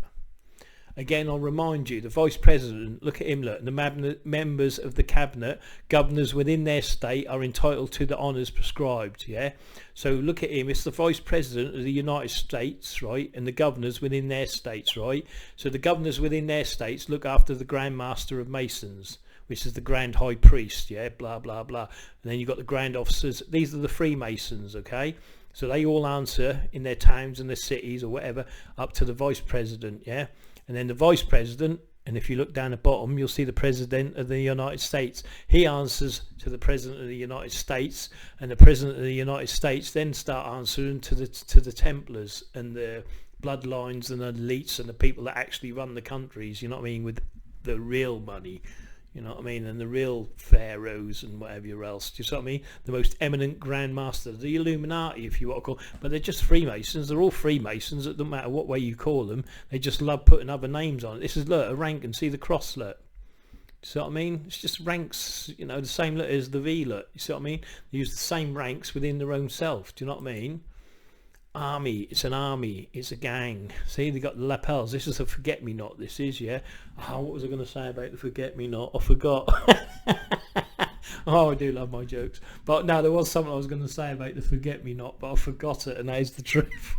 Again, I'll remind you, the Vice President, look at him, look, the members of the Cabinet, governors within their state are entitled to the honours prescribed, yeah? So look at him, it's the Vice President of the United States, right, and the governors within their states, right? So the governors within their states look after the Grand Master of Masons, which is the Grand High Priest, yeah, blah, blah, blah. And then you've got the Grand Officers, these are the Freemasons, okay? So they all answer in their towns and their cities or whatever up to the Vice President, yeah? And then the Vice President, and if you look down the bottom, you'll see the President of the United States. He answers to the President of the United States, and the President of the United States then start answering to the Templars and the bloodlines and the elites and the people that actually run the countries, you know what I mean, with the real money. You know what I mean? And the real pharaohs and whatever else. Do you see what I mean? The most eminent Grand Master, the Illuminati, if you want to call. But they're just Freemasons. They're all Freemasons. It doesn't matter what way you call them. They just love putting other names on it. This is, look, a rank, and see the cross, look. Do you see what I mean? It's just ranks, you know, the same look as the V, look. You see what I mean? They use the same ranks within their own self. Do you know what I mean? Army, it's an army, it's a gang. See, they got the lapels. This is a forget-me-not, this is, yeah. Oh, what was I going to say about the forget-me-not? I forgot. Oh, I do love my jokes. But no, there was something I was going to say about the forget-me-not, but I forgot it, and that is the truth.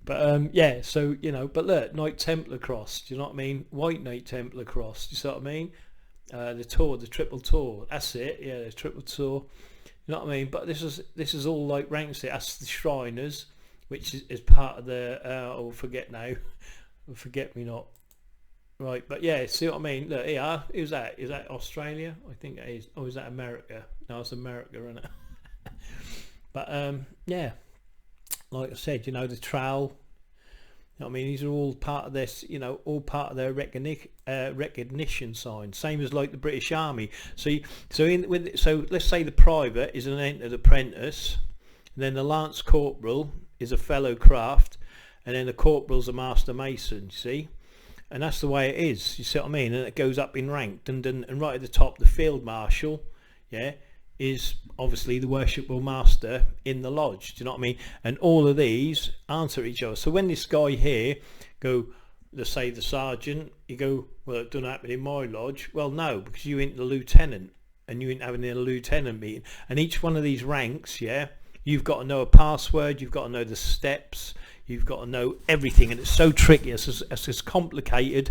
But yeah, so, you know, but look, Knight Templar cross, do you know what I mean? White Knight Templar cross, do you see what I mean? The Tor, the triple Tor, that's it, yeah, the triple Tor. You know what I mean? But this is all like ranks there. That's the Shriners, which is part of the oh, forget now, forget me not. Right, but yeah, see what I mean? Look, here, who's that? Is that Australia? I think it is. Or is that America? No, it's America, isn't it? But yeah, like I said, you know, the trowel. You know what I mean? These are all part of this, you know, all part of their recognition sign. Same as like the British Army. So let's say the private is an entered apprentice, and then the lance corporal is a fellow craft, and then the corporal's a master mason. You see, and that's the way it is. You see what I mean? And it goes up in rank, and right at the top, the field marshal, yeah, is obviously the worshipful master in the lodge. Do you know what I mean? And all of these answer each other. So when this guy here go, let's say the sergeant, you go, well, it doesn't happen in my lodge. Well, no, because you ain't the lieutenant, and you ain't having a lieutenant meeting. And each one of these ranks, yeah, you've got to know a password, you've got to know the steps, you've got to know everything, and it's so tricky, it's as complicated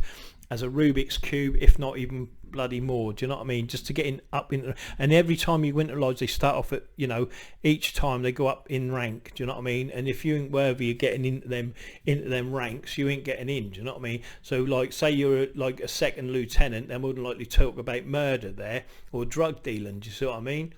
as a Rubik's cube, if not even bloody more. Do you know what I mean? Just to get in up in, and every time you go into lodge, they start off at, you know, each time they go up in rank. Do you know what I mean? And if you ain't worthy of getting into them ranks, you ain't getting in. Do you know what I mean? So like, say you're like a second lieutenant, they're more than likely talk about murder there or drug dealing. Do you see what I mean?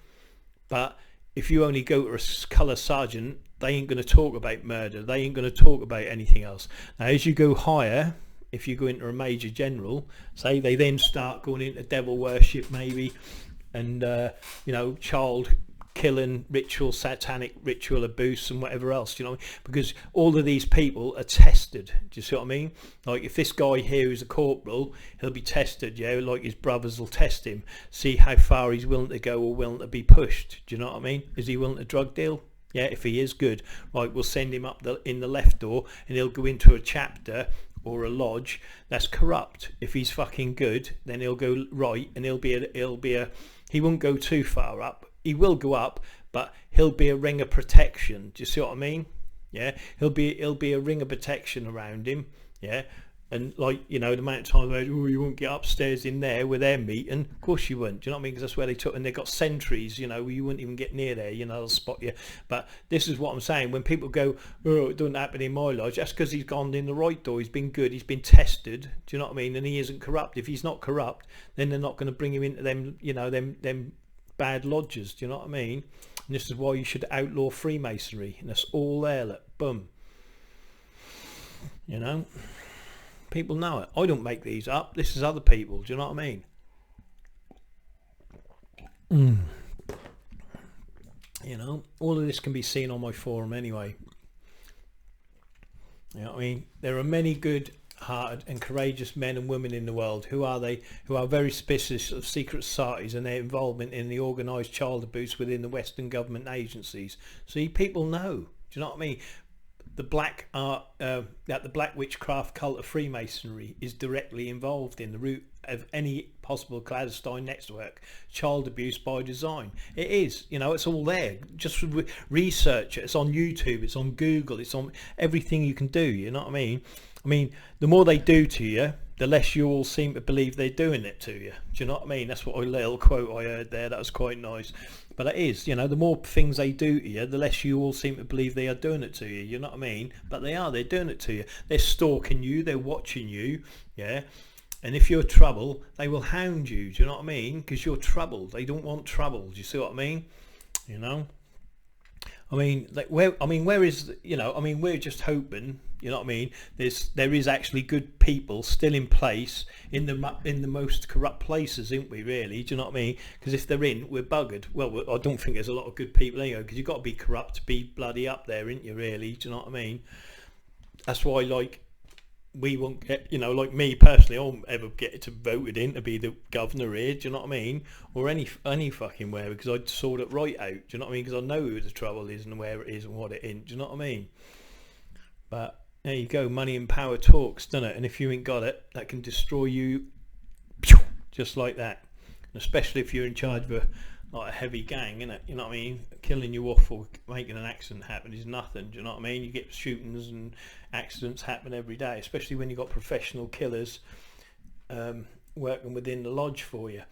But if you only go to a colour sergeant, they ain't going to talk about murder. They ain't going to talk about anything else. Now, as you go higher, if you go into a major general, say they then start going into devil worship maybe, and you know, child killing ritual, satanic ritual abuse and whatever else, you know, because all of these people are tested. Do you see what I mean? Like if this guy here is a corporal, he'll be tested, yeah, like his brothers will test him, see how far he's willing to go or willing to be pushed. Do you know what I mean? Is he willing to drug deal? Yeah, if he is, good. Right, we'll send him up in the left door, and he'll go into a chapter or a lodge that's corrupt. If he's fucking good, then he'll go right, and he won't go too far up. He will go up, but he'll be a ring of protection. Do you see what I mean? Yeah, he'll be a ring of protection around him. Yeah, and like, you know, the amount of times like, oh, you won't get upstairs in there with their meeting. Of course you won't. Do you know what I mean? Because that's where they took, and they've got sentries. You know, you wouldn't even get near there. You know, they'll spot you. But this is what I'm saying. When people go, oh, it doesn't happen in my lodge, that's because he's gone in the right door. He's been good. He's been tested. Do you know what I mean? And he isn't corrupt. If he's not corrupt, then they're not going to bring him into them. You know, them bad lodges. Do you know what I mean? And this is why you should outlaw Freemasonry. And that's all there. Look, boom. You know. People know it. I don't make these up. This is other people. Do you know what I mean? You know, all of this can be seen on my forum anyway. You know what I mean? There are many good-hearted and courageous men and women in the world. Who are they? Who are very suspicious of secret societies and their involvement in the organised child abuse within the Western government agencies. See, people know. Do you know what I mean? The black witchcraft cult of Freemasonry is directly involved in the root of any possible clandestine network, child abuse by design. It is, you know, it's all there. Just research it. It's on YouTube, it's on Google, it's on everything you can do, you know what I mean? I mean, the more they do to you, the less you all seem to believe they're doing it to you. Do you know what I mean? That's what a little quote I heard there. That was quite nice. But it is, you know, the more things they do to you, the less you all seem to believe they are doing it to you. You know what I mean? But they're doing it to you. They're stalking you. They're watching you. Yeah. And if you're trouble, they will hound you. Do you know what I mean? Because you're trouble. They don't want trouble. Do you see what I mean? You know? I mean, like, where is, you know, I mean, we're just hoping, you know what I mean, there is actually good people still in place in the most corrupt places, isn't we, really? Do you know what I mean? Because if they're in, we're buggered. Well, I don't think there's a lot of good people anyway, because you've got to be corrupt to be bloody up there, ain't you, really? Do you know what I mean? That's why, like, we won't get, you know, like me personally, I won't ever get to voted in to be the governor here, do you know what I mean? Or any fucking where, because I'd sort it right out, do you know what I mean? Because I know who the trouble is and where it is and what it ain't, do you know what I mean? But there you go, money and power talks, doesn't it? And if you ain't got it, that can destroy you just like that. And especially if you're in charge of a heavy gang, innit? You know what I mean? Killing you off or making an accident happen is nothing, do you know what I mean? You get shootings and accidents happen every day, especially when you've got professional killers working within the lodge for you.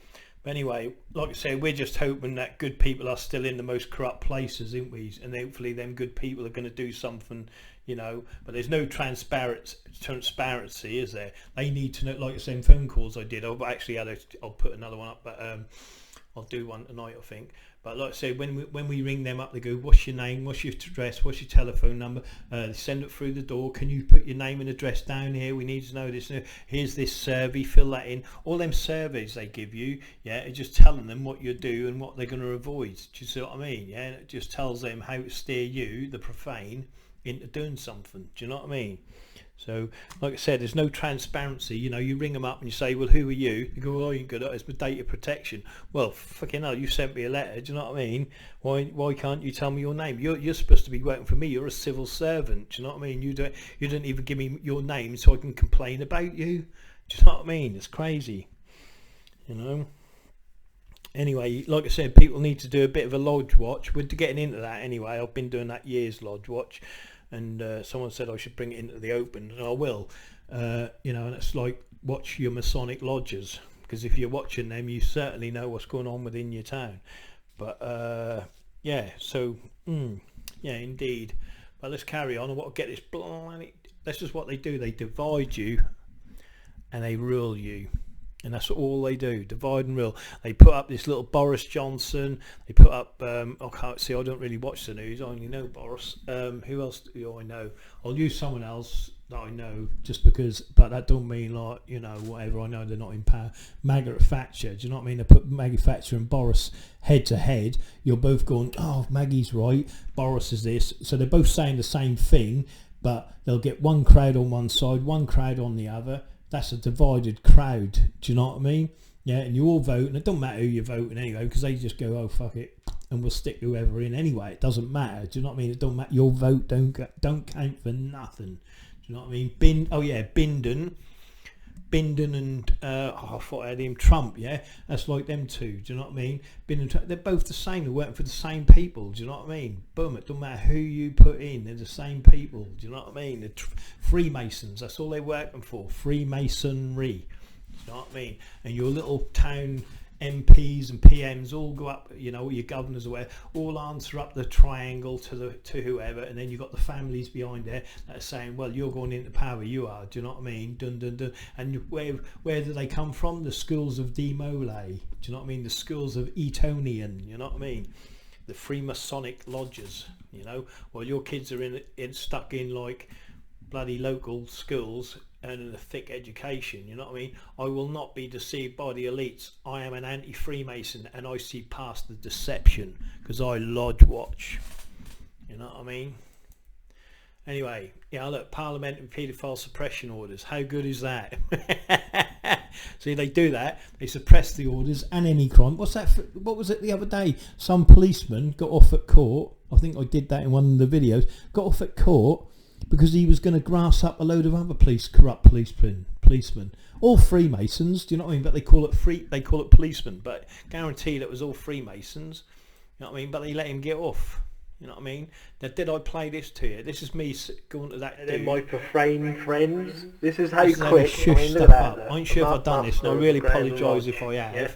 But anyway, like I say, we're just hoping that good people are still in the most corrupt places, aren't we? And hopefully them good people are going to do something, you know. But there's no transparency, is there? They need to know, like I said in phone calls I did. I'll put another one up, but I'll do one tonight, I think. But like I say, when we ring them up, they go, what's your name, what's your address, what's your telephone number? They send it through the door. Can you put your name and address down here? We need to know this. Here's this survey, fill that in. All them surveys they give you, yeah, it's just telling them what you do and what they're going to avoid. Do you see what I mean? Yeah, and it just tells them how to steer you, the profane, into doing something. Do you know what I mean? So, like I said, there's no transparency. You know, you ring them up and you say, well, who are you? They go, well, you good at it. It's for data protection. Well, fucking hell, you sent me a letter. Do you know what I mean? Why can't you tell me your name? You're supposed to be working for me. You're a civil servant. Do you know what I mean? You don't even give me your name so I can complain about you. Do you know what I mean? It's crazy. You know? Anyway, like I said, people need to do a bit of a lodge watch. We're getting into that anyway. I've been doing that years, lodge watch. And someone said I should bring it into the open, and I will. You know, and it's like watch your Masonic lodges, because if you're watching them, you certainly know what's going on within your town. But yeah, so yeah, indeed. But let's carry on. I want to get this blind. That's just what they do. They divide you, and they rule you. And that's all they do, divide and rule. They put up this little Boris Johnson. They put up, I can't see, I don't really watch the news. I only know Boris. Who else do I know? I'll use someone else that I know just because, but that don't mean like, you know, whatever. I know they're not in power. Margaret Thatcher, do you know what I mean? They put Maggie Thatcher and Boris head to head. You're both going, oh, Maggie's right, Boris is this. So they're both saying the same thing, but they'll get one crowd on one side, one crowd on the other. That's a divided crowd. Do you know what I mean? Yeah, and you all vote, and it don't matter who you're voting anyway, because they just go, oh fuck it, and we'll stick whoever in anyway. It doesn't matter. Do you know what I mean? It don't matter. Your vote don't count for nothing. Do you know what I mean? Bindon and I thought I had him, Trump. Yeah, that's like them two. Do you know what I mean? Bindon and Trump, they're both the same. They're working for the same people. Do you know what I mean? Boom. It don't matter who you put in. They're the same people. Do you know what I mean? The Freemasons. That's all they're working for. Freemasonry. Do you know what I mean? And your little town MPs and PMs all go up, you know, your governors away, all answer up the triangle to whoever, and then you've got the families behind there that are saying, well, you're going into power, you are, do you know what I mean? Dun dun dun. And where do they come from? The schools of Demole, do you know what I mean? The schools of Etonian, you know what I mean? The Freemasonic lodges, you know. Well, your kids are stuck in like bloody local schools and a thick education, you know what I mean? I will not be deceived by the elites. I am an anti-Freemason, and I see past the deception because I lodge watch, you know what I mean? Anyway, yeah, look, parliamentary paedophile suppression orders. How good is that? See, they do that. They suppress the orders and any crime. What's that? What was it the other day? Some policeman got off at court. I think I did that in one of the videos. Got off at court because he was going to grass up a load of other corrupt policemen. All Freemasons. Do you know what I mean? But they call it policemen. But guaranteed it was all Freemasons. You know what I mean? But they let him get off. You know what I mean? Now, did I play this to you? This is me going to that dude. My profane friends. This is how This quick. Shush stuff up. I ain't sure if I've done this, and I really apologise if I have. Yeah,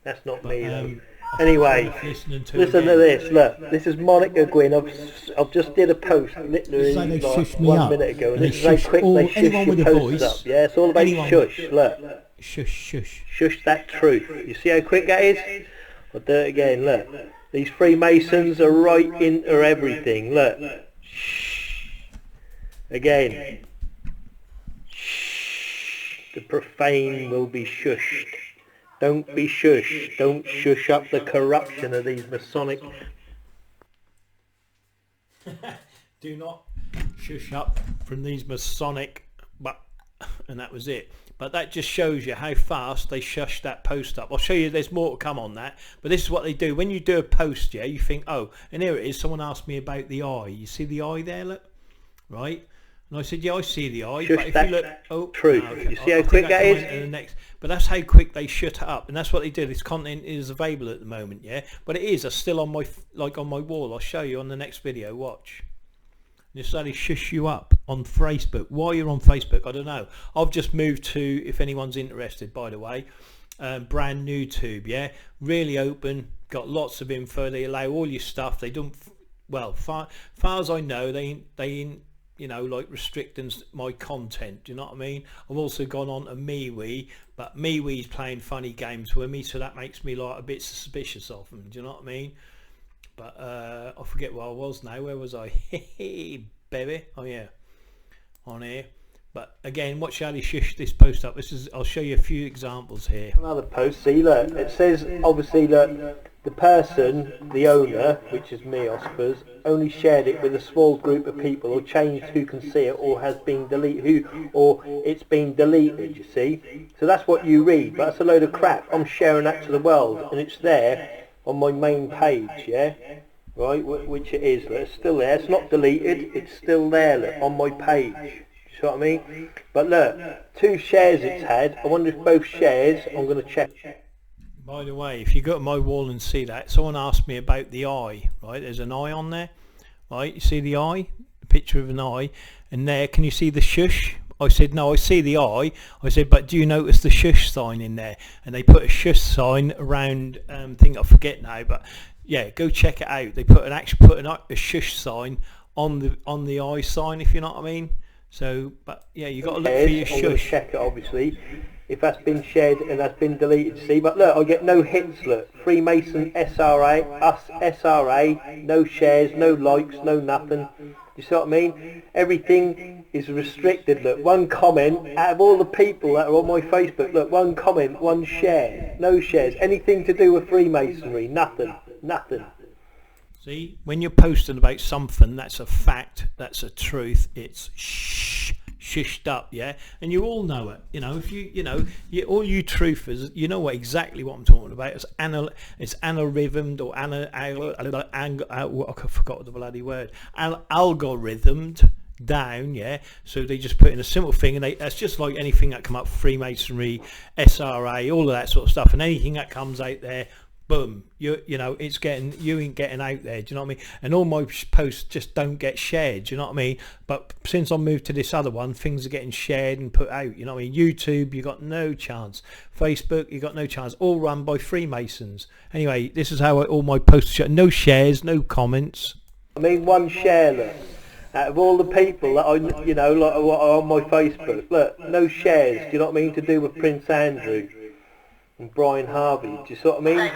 that's not me. Though. Anyway, listen to this. Look, this is Monica Gwynn. I've just did a post literally they like shush me 1 up. minute ago, and They this is how shush quick all- they shush anyone your with a posts voice, up. Yeah, it's all about anyone shush. Look, Shush, shush. shush that truth. You see how quick that is? I'll do it again. Look, these Freemasons are right into everything. Look, shh. Again, shh. The profane will be shushed. Don't be shushed. Don't shush up the corruption of these Masonic. Do not shush up from these Masonic, and that was it. But that just shows you how fast they shush that post up. I'll show you, there's more to come on that, but this is what they do. When you do a post, yeah, you think, oh, and here it is, someone asked me about the eye. You see the eye there, look? Right? And I said, yeah, I see the eye. Shush but if that you look, oh, truth. okay. You see I how think quick that come is? on to the next, but that's how quick they shut it up, and that's what they do. This content is available at the moment, yeah? But it is, it's still on my, on my wall. I'll show you on the next video, watch. This how they shush you up on Facebook. Why you're on Facebook, I don't know. I've just moved to, if anyone's interested, by the way, brand new tube, yeah? Really open, got lots of info. They allow all your stuff. They don't, well, far as I know, they you know, like restricting my content. Do you know what I mean? I've also gone on to MeWe, but MeWe's playing funny games with me, so that makes me like a bit suspicious of them. Do you know what I mean? But I forget where I was now. Where was I? Baby. Oh yeah, on here. But again, watch how they shush this post up. This is, I'll show you a few examples here. Another post. See, look, it says obviously that the person, the owner, which is me, I suppose, only shared it with a small group of people, or changed who can see it, or has been deleted, or it's been deleted. You see, so that's what you read. But that's a load of crap. I'm sharing that to the world, and it's there on my main page, yeah, right, which it is. Look, it's still there. It's not deleted. It's still there, look, on my page. You see what I mean? But look, 2 shares it's had. I wonder if both shares. I'm going to check. By the way, if you go to my wall and see that, someone asked me about the eye, right? There's an eye on there, right? You see the eye, the picture of an eye, and there, can you see the shush? I said, no, I see the eye. I said, but do you notice the shush sign in there? And they put a shush sign around, thing I forget now, but yeah, go check it out. They put a shush sign on the eye sign, if you know what I mean. So, but yeah, you got to look for your I'm going to shush. check it, obviously, if that's been shared and that's been deleted. See, but look, I get no hits. Look, Freemason SRA, us SRA, no shares, no likes, no nothing. You see what I mean? Everything is restricted. Look, one comment out of all the people that are on my Facebook. Look, one comment, one share, no shares. Anything to do with Freemasonry? Nothing. Nothing. See, when you're posting about something that's a fact, that's a truth, it's shushed up, yeah, and you all know it. You know, if all you truthers, you know exactly what I'm talking about. It's algorithmed, or I forgot the bloody word, algorithmed down, yeah. So they just put in a simple thing, and that's just like anything that come up, Freemasonry, SRA, all of that sort of stuff, and anything that comes out there, boom, you know, it's getting, you ain't getting out there. Do you know what I mean? And all my posts just don't get shared. Do you know what I mean? But since I moved to this other one, things are getting shared and put out. You know what I mean? YouTube, you got no chance. Facebook, you got no chance. All run by Freemasons. Anyway, this is how all my posts are. No shares, no comments. I mean, one share, look. Out of all the people that I, you know, like are on my Facebook, look, no shares. Do you know what I mean? To do with Prince Andrew and Brian Harvey. Do you see what I mean?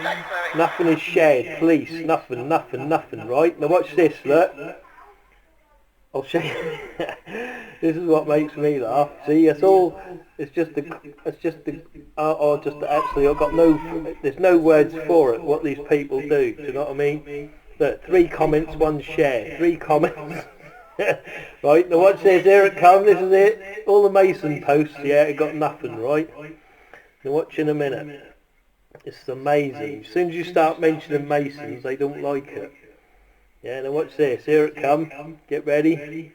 Nothing is shared. Police, nothing, right? Now watch this, look. I'll show you. This is what makes me laugh. See, it's all. It's just the. Actually, I've got no. There's no words for it. What these people do. Do you know what I mean? Look, 3 comments, 1 share. 3 comments. Right, now watch this. Here it comes. This is it. All the Mason posts. Yeah, it got nothing. Right. Now watch in a minute. It's amazing. As soon as you start mentioning Masons, they don't like it. Yeah, now watch this. Here it comes. Get ready.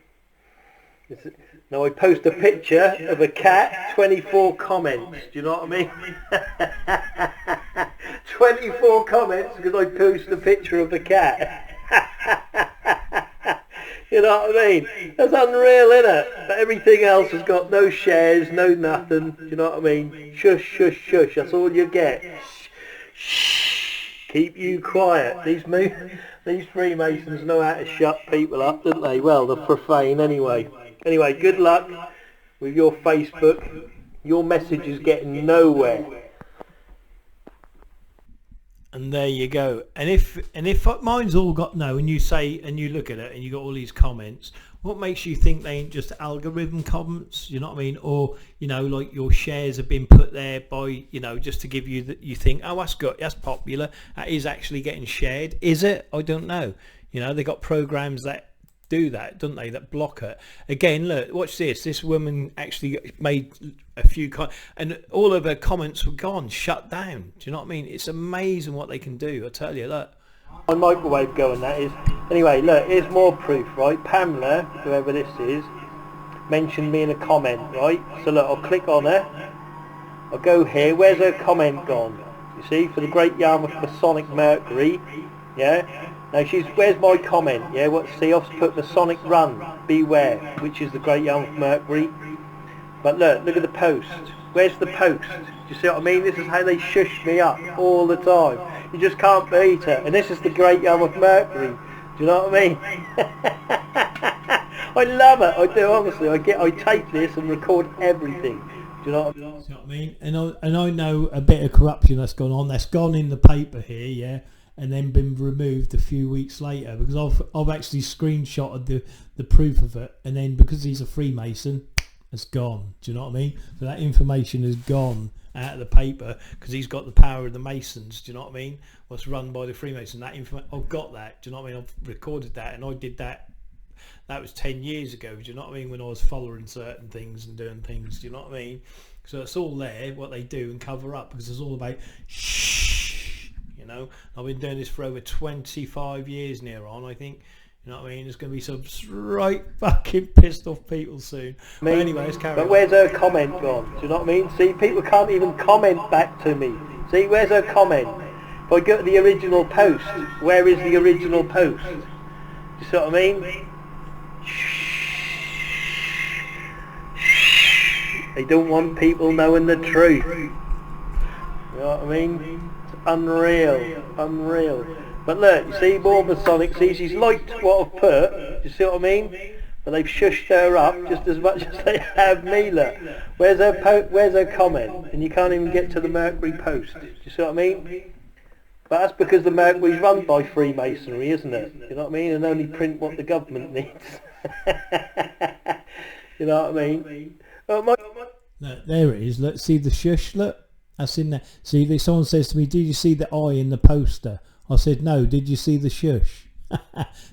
Now I post a picture of a cat, 24 comments. Do you know what I mean? 24 comments because I post a picture of a cat. You know what I mean? That's unreal, isn't it? But everything else has got no shares, no nothing. Do you know what I mean? Shush, shush, shush. That's all you get. Shh. Keep you quiet. These Freemasons know how to shut people up, don't they? Well, they're profane anyway. Anyway, good luck with your Facebook. Your message is getting nowhere. And there you go. And if mine's all got no, and you say, and you look at it and you got all these comments, what makes you think they ain't just algorithm comments? You know what I mean? Or, you know, like your shares have been put there by, you know, just to give you that you think, oh, that's popular. That is actually getting shared. Is it? I don't know. You know, they got programs that do that, don't they, that block it. Again, look, watch this woman actually made a few and all of her comments were gone, shut down. Do you know what I mean? It's amazing what they can do, I tell you. Look, my microwave going, that is. Anyway, look, here's more proof, right? Pamela, whoever this is, mentioned me in a comment, right? So look, I'll click on her, I'll go here. Where's her comment gone? You see, for the Great Yarmouth Masonic Mercury. Yeah. Now where's my comment? Yeah, see, I've put Masonic Run, beware, which is the Great Yarmouth Mercury. But look at the post. Where's the post? Do you see what I mean? This is how they shush me up all the time. You just can't beat it. And this is the Great Yarmouth Mercury. Do you know what I mean? I love it. I do, honestly. I take this and record everything. Do you know what I mean? And I know a bit of corruption that's gone on. That's gone in the paper here, yeah. And then been removed a few weeks later because I've actually screenshotted the proof of it, and then because he's a Freemason, it's gone. Do you know what I mean? So that information is gone out of the paper because he's got the power of the Masons. Do you know what I mean? What's run by the Freemason? That I've got that. Do you know what I mean? I've recorded that, and I did that. That was 10 years ago. Do you know what I mean? When I was following certain things and doing things. Do you know what I mean? So it's all there, what they do and cover up, because it's all about you know. I've been doing this for over 25 years near on, I think. You know what I mean? There's going to be some right fucking pissed off people soon. But anyway, let's carry on. But where's her comment gone? Do you know what I mean? See, people can't even comment back to me. See, where's her comment? If I go to the original post, where is the original post? Do you see what I mean? They don't want people knowing the truth. You know what I mean? Unreal. But look, you see, more Masonic, see, she's liked what I've put, you see what I mean? But they've shushed her up just as much as they have me, look. Where's her comment? And you can't even get to the Mercury post, do you see what I mean? But that's because the Mercury's run by Freemasonry, isn't it? You know what I mean? And only print what the government needs. You know what I mean? Look, there it is, look, see the shush, look. That's in there. See, someone says to me, did you see the eye in the poster? I said, no, did you see the shush?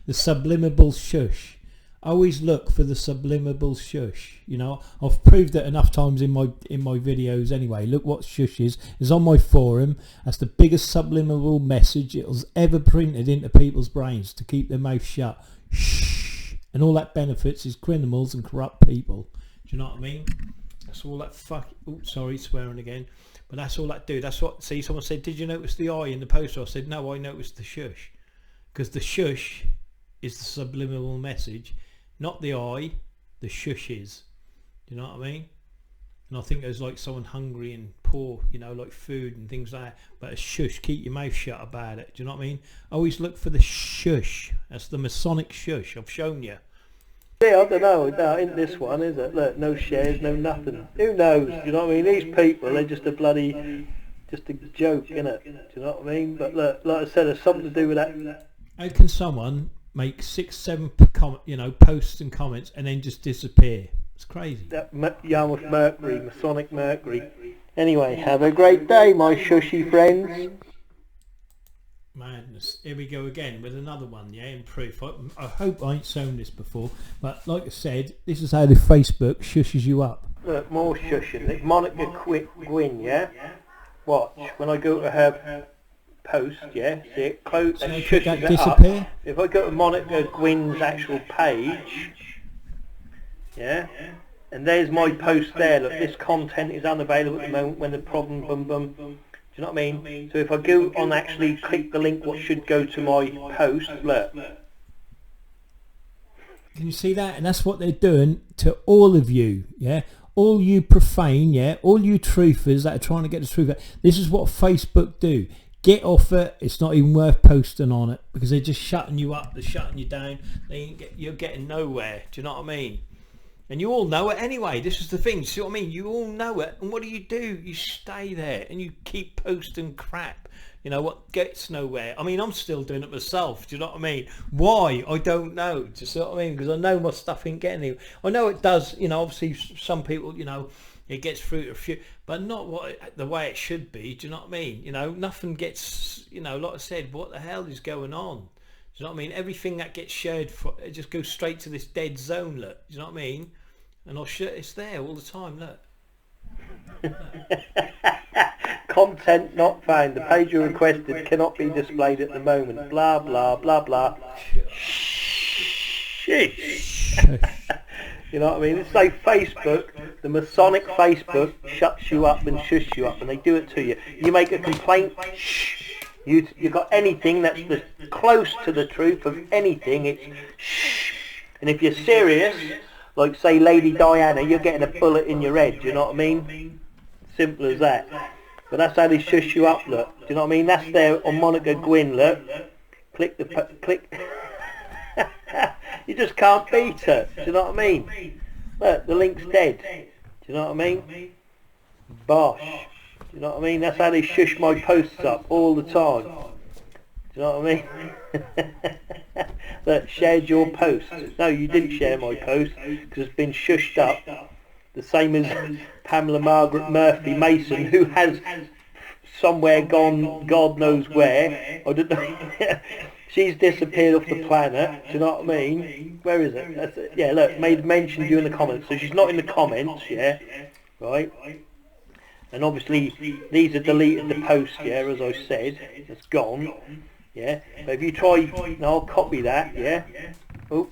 The subliminal shush. Always look for the subliminal shush. You know, I've proved it enough times in my videos anyway. Look what shush is. It's on my forum. That's the biggest subliminal message it was ever printed into people's brains, to keep their mouth shut. Shh. And all that benefits is criminals and corrupt people. Do you know what I mean? That's all that sorry, swearing again. But that's all that do. That's what, see, someone said, did you notice the eye in the poster? I said, no, I noticed the shush. Because the shush is the subliminal message, not the eye, the shush is. Do you know what I mean? And I think there's like someone hungry and poor, you know, like food and things like that. But a shush, keep your mouth shut about it. Do you know what I mean? Always look for the shush. That's the Masonic shush. I've shown you. Yeah, I don't know, no, in this one, is it? Look, no shares, no nothing. Who knows? Do you know what I mean? These people, they're just a joke, innit? Do you know what I mean? But look, like I said, there's something to do with that. How can someone make 6, 7 posts and comments, and then just disappear. It's crazy. That Yarmouth Mercury, Masonic Mercury. Anyway, have a great day, my shushy friends. Madness. Here we go again with another one, yeah, in proof. I hope I ain't shown this before, but like I said, this is how the Facebook shushes you up. Look, more shushing. Monica Gwynn, yeah? Watch, when I go to her post, yeah? See it? Close, So and could that shushes it up. disappear? If I go to Monica Gwynn's actual page, yeah? And there's my post there. Look, this content is unavailable at the moment when the problem bum bum. Do you know what I mean? So if I go on actually click the link what should go to my post, look. Can you see that? And that's what they're doing to all of you, yeah? All you profane, yeah? All you truthers that are trying to get the truth out. This is what Facebook do. Get off it. It's not even worth posting on it because they're just shutting you up. They're shutting you down. You're getting nowhere. Do you know what I mean? And you all know it anyway. This is the thing. See what I mean? You all know it. And what do? You stay there and you keep posting crap. You know what gets nowhere. I mean, I'm still doing it myself. Do you know what I mean? Why? I don't know. Do you see what I mean? Because I know my stuff ain't getting anywhere. I know it does. You know, obviously some people, you know, it gets through to a few, but not the way it should be. Do you know what I mean? You know, nothing gets, you know, like I said, what the hell is going on? Do you know what I mean? Everything that gets shared, it just goes straight to this dead zone, look. Do you know what I mean? And it's there all the time, look. Content not found. The page you requested cannot be displayed at the moment. Blah, blah, blah, blah. Sheesh. You know what I mean? It's like Facebook, the Masonic Facebook shuts you up and shush you up, and they do it to you. You make a complaint, shh. You got anything that's close to the truth of anything, it's shh. And if you're serious, like say Lady Diana, you're getting a bullet in your head, do you know what I mean? Simple as that. But that's how they shush you up, look. Do you know what I mean? That's there on Monica Gwynn, look. Click. You just can't beat her, do you know what I mean? Look, the link's dead. Do you know what I mean? Bosh. Do you know what I mean? That's how they shush my posts up all the time. Do you know what I mean? Look, shared your post. No, you didn't share my post because it's been shushed up. The same as Pamela Margaret Murphy Mason, who has somewhere gone, God knows where. I don't know. She's disappeared off the planet. Do you know what I mean? Where is it? That's it. Yeah, look, made mention you in the comments. So she's not in the comments, yeah, right? And obviously these are deleted the post, yeah, as I said. It's gone, yeah. But if you try, now I'll copy that, yeah. Oh,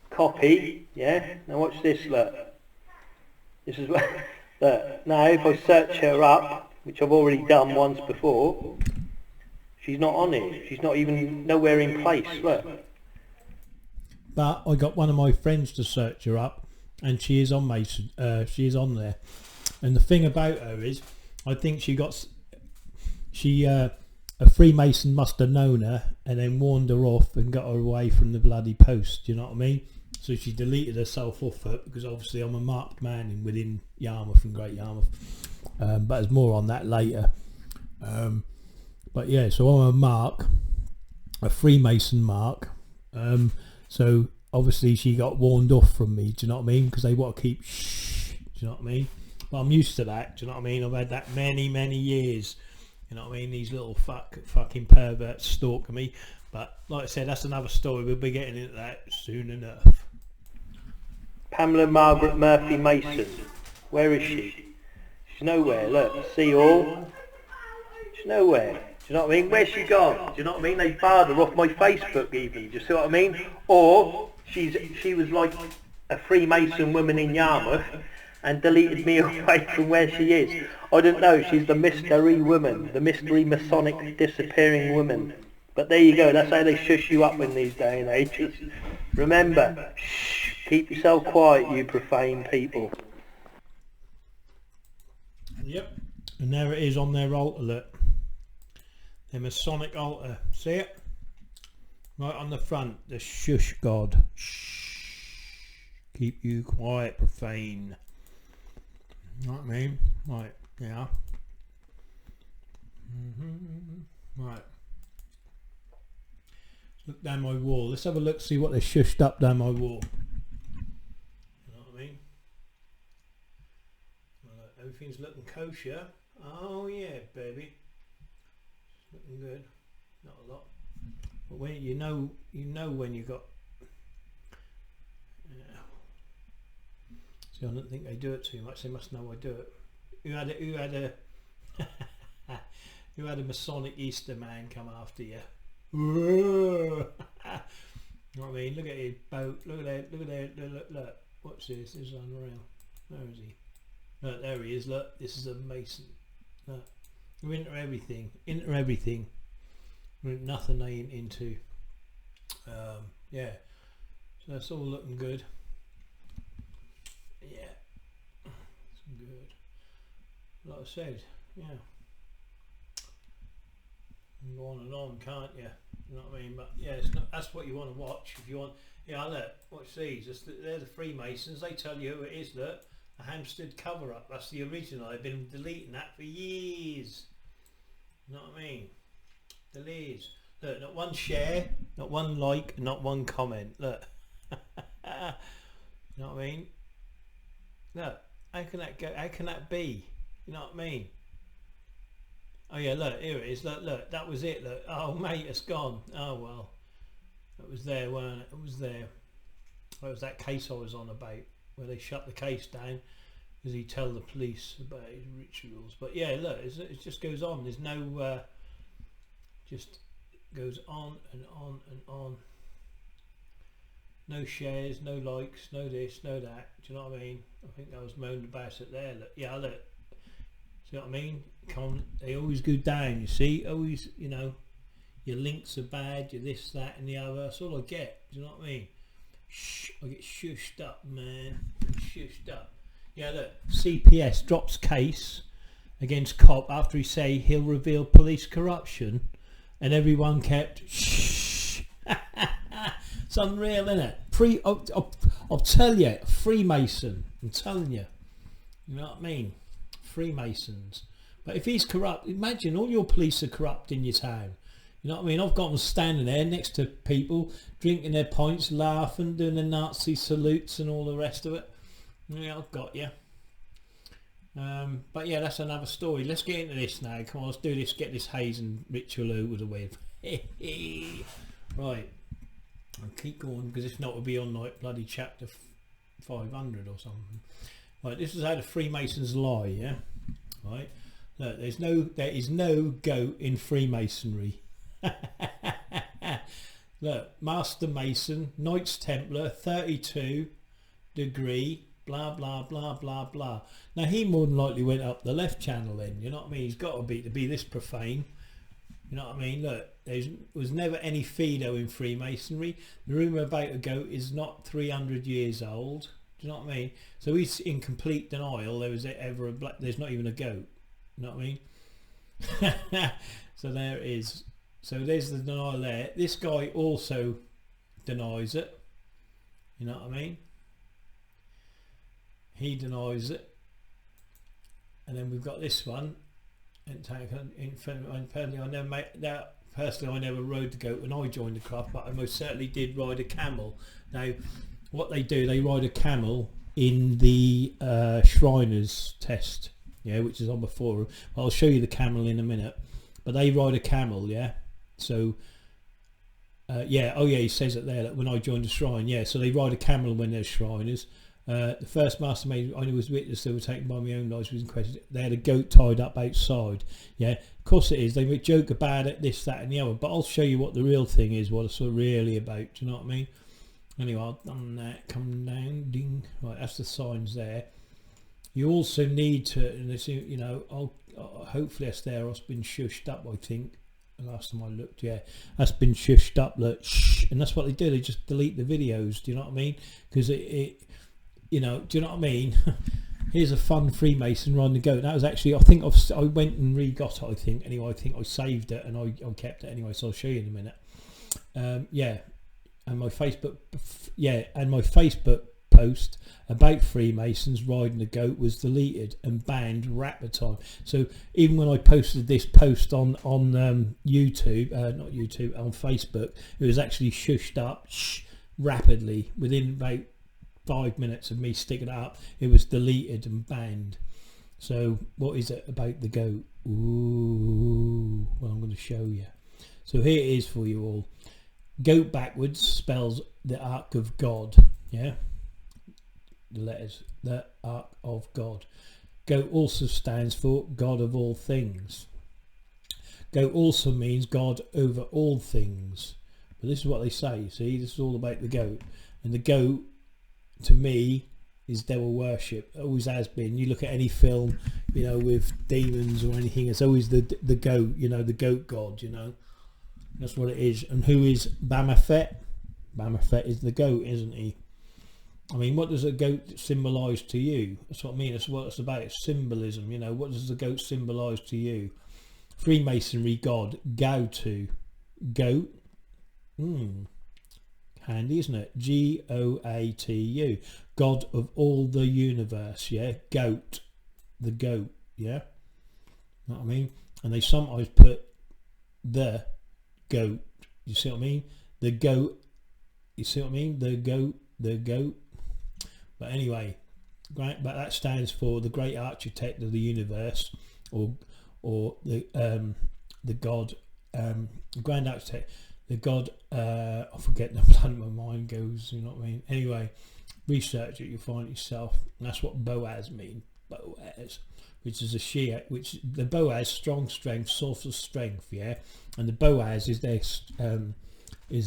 copy, yeah. Now watch this, look. This is what. Look. Now if I search her up, which I've already done once before. She's not on it. She's not even nowhere in place. Look. But I got one of my friends to search her up, and she is on Mason. She is on there. And the thing about her is, I think a Freemason must have known her and then warned her off and got her away from the bloody post. Do you know what I mean? So she deleted herself off it because obviously I'm a marked man within Yarmouth and Great Yarmouth. But there's more on that later. But yeah, so I'm a Freemason mark. So obviously she got warned off from me. Do you know what I mean? Because they want to keep shh. Do you know what I mean? But I'm used to that. Do you know what I mean? I've had that many years. You know what I mean? These little fucking perverts stalking me. But like I said, that's another story. We'll be getting into that soon enough. Pamela Margaret Murphy Mason. Where is she? She's nowhere. Look, see all. She's nowhere. Do you know what I mean? Where's she gone? Do you know what I mean? They barred her off my Facebook even. Do you see what I mean? Or she was like a Freemason woman in Yarmouth and deleted me away from where she is. I don't know. She's the mystery woman, the mystery Masonic disappearing woman. But there you go. That's how they shush you up in these day and ages. Remember, shh, keep yourself quiet, you profane people. Yep. And there it is on their altar, look. The Masonic altar. See it? Right on the front. The shush god. Shh. Keep you quiet, profane. You know what I mean? Right. Yeah. Right. Look down my wall. Let's have a look, see what they're shushed up down my wall. You know what I mean? Everything's looking kosher. Oh yeah, baby. It's looking good. Not a lot. But when you know when you got. Yeah. See, I don't think they do it too much. They must know I do it. Who had a Masonic Easter man come after you? You know what I mean? Look at his boat. Look at that. Look. What's this? This is unreal. Where is he? Look, there he is. Look, this is a Mason. Look, we're into everything. We're nothing they ain't into. Yeah. So that's all looking good. Yeah. It's good. Like I said, yeah. You can go on and on, can't you? You know what I mean? But yeah, it's not, that's what you want to watch. If you want, yeah, look, watch these. They're the Freemasons. They tell you who it is. Look, a Hampstead cover-up. That's the original. They've been deleting that for years. You know what I mean? Delete. Look, not one share, not one like, not one comment. Look. You know what I mean? Look, how can that go? How can that be? You know what I mean? Oh yeah, look, here it is. Look, that was it. Look, oh mate, it's gone. Oh well, it was there, weren't it? It was there. That was that case I was on about, where they shut the case down because he tell the police about his rituals. But yeah, look, it just goes on. There's no, just goes on and on and on. No shares, no likes, no this, no that. Do you know what I mean? I think I was moaned about it there. Look, yeah, look. See what I mean? They always go down, you see? Always, you know, your links are bad, your this, that and the other. That's all I get. Do you know what I mean? Shh, I get shushed up, man. Shushed up. Yeah, look, CPS drops case against cop after he say he'll reveal police corruption, and everyone kept shh. It's unreal, isn't it? I'll tell you, Freemason. I'm telling you. You know what I mean? Freemasons. But if he's corrupt, imagine all your police are corrupt in your town. You know what I mean? I've got them standing there next to people, drinking their pints, laughing, doing the Nazi salutes and all the rest of it. Yeah, I've got you. But yeah, that's another story. Let's get into this now. Come on, let's do this. Get this hazing ritual over the way. Right. I'll keep going, because if not, we'll be on like bloody chapter 500 or something. Right, this is how the Freemasons lie, yeah? Right. Look, there is no goat in Freemasonry. Look, Master Mason, Knights Templar, 32 degree, blah blah blah blah blah. Now he more than likely went up the left channel then, you know what I mean? He's got to be this profane. You know what I mean? Look, there was never any Fido in Freemasonry. The rumour about a goat is not 300 years old. Do you know what I mean? So he's in complete denial there was ever a black, there's not even a goat. You know what I mean? So there it is. So there's the denial there. This guy also denies it. You know what I mean? He denies it. And then we've got this one. Personally, I never rode the goat when I joined the club, but I most certainly did ride a camel. Now, what they do, they ride a camel in the Shriners test, yeah, which is on the forum. I'll show you the camel in a minute, but they ride a camel, yeah. So, yeah, oh yeah, he says it there, that when I joined the shrine, yeah. So they ride a camel when they're Shriners. The first mastermaid I was witness they were taken by my own life was in question. They had a goat tied up outside. Yeah, of course it is. They would joke about it, this, that, and the other. But I'll show you what the real thing is. What it's really about. Do you know what I mean? Anyway, I've done that. Come down, ding. Right, that's the signs there. You also need to, and this, you know, hopefully that's there. It's been shushed up, I think. The last time I looked, yeah, that's been shushed up. Look, shh, and that's what they do. They just delete the videos. Do you know what I mean? Because it you know, do you know what I mean? Here's a fun Freemason riding the goat. That was actually, I think I went and re-got it, I think. Anyway, I think I saved it and I kept it anyway, so I'll show you in a minute. Yeah, and my Facebook, yeah, and my Facebook post about Freemasons riding the goat was deleted and banned rapid time. So even when I posted this post on YouTube, not YouTube, on Facebook, it was actually shushed up rapidly. Within about 5 minutes of me sticking it up, it was deleted and banned. So what is it about the goat? Ooh, well, I'm going to show you. So here it is for you all. Goat backwards spells the Ark of God. Yeah, the letters, the Ark of God. Goat also stands for God of all things. Goat also means God over all things. But this is what they say. See, this is all about the goat. And the goat, to me, is devil worship. It always has been. You look at any film, you know, with demons or anything, it's always the goat, you know, the goat god, you know. That's what it is. And who is Bamafet? Bamafet is the goat, isn't he? I mean, what does a goat symbolise to you? That's what I mean. That's what it's about. It's symbolism, you know. What does the goat symbolise to you? Freemasonry god, Gautu. Goat. Handy, isn't it? G-O-A-T-U. God of all the universe, yeah? Goat. The goat, yeah? Know what I mean? And they sometimes put the goat. You see what I mean? The goat. You see what I mean? The goat. The goat. But anyway, but that stands for the great architect of the universe, or the god, grand architect, the god. I forget the planet my mind goes. You know what I mean? Anyway, research it. You'll find it yourself. And that's what Boaz means. Boaz, which is a Sshhed, which the Boaz, strong strength, source of strength, yeah. And the Boaz is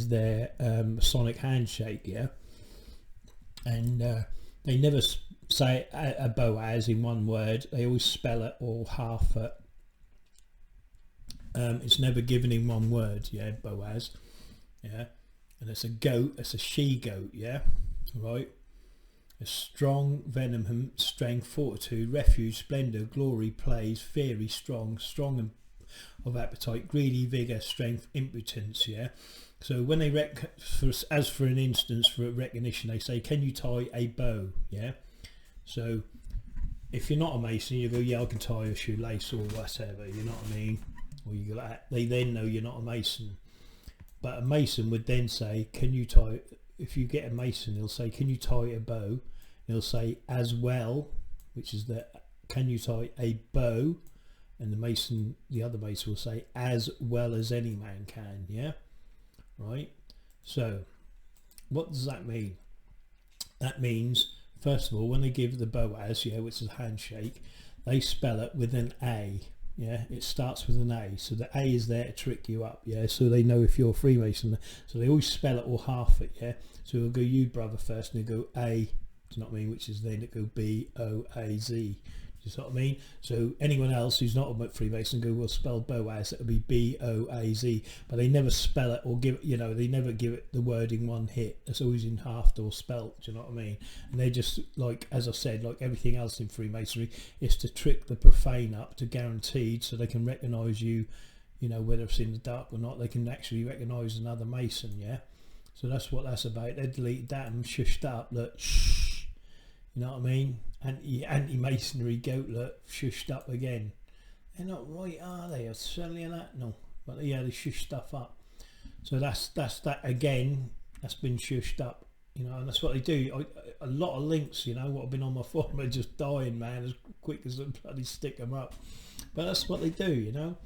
their Masonic handshake, yeah. And they never say a Boaz in one word. They always spell it or half it. It's never given in one word, yeah. Boaz, yeah. And it's a goat. It's a she goat, yeah. Right. A strong, venom, strength, fortitude, refuge, splendour, glory, plays, fiery, strong and of appetite, greedy, vigour, strength, impotence, yeah. So when they as for an instance, for recognition, they say, can you tie a bow, yeah. So if you're not a Mason, you go, yeah, I can tie a shoelace or whatever, you know what I mean. Or you go, they then know you're not a Mason. But a Mason would then say, can you tie, if you get a Mason, he'll say, can you tie a bow? He'll say, as well, which is the, can you tie a bow? And the Mason, the other Mason will say, as well as any man can, yeah? Right? So, what does that mean? That means, first of all, when they give the Boaz, yeah, which is a handshake, they spell it with an A. Yeah, it starts with an A, so the A is there to trick you up, yeah, so they know if you're a Freemason. So they always spell it or half it, yeah. So it'll go you brother first, and it'll go A, do you know what I mean, which is then it go B-O-A-Z, do you know what I mean? So anyone else who's not a Freemason go, well, spell Boaz, it'll be B-O-A-Z, but they never spell it or give it, you know, they never give it the word in one hit. It's always in halved or spelt, do you know what I mean? And they just, like, as I said, like everything else in Freemasonry, is to trick the profane up to guaranteed, so they can recognise you, you know, whether it's in the dark or not, they can actually recognise another Mason, yeah? So that's what that's about. They deleted that and shushed up, look, shh, you know what I mean? Anti-Masonry goat, look, shushed up again. They're not right, are they? Are certainly that? No. But yeah, they shush stuff up. So that's that again, that's been shushed up, you know, and that's what they do. A lot of links, you know, what have been on my forum are just dying, man, as quick as they bloody stick them up. But that's what they do, you know.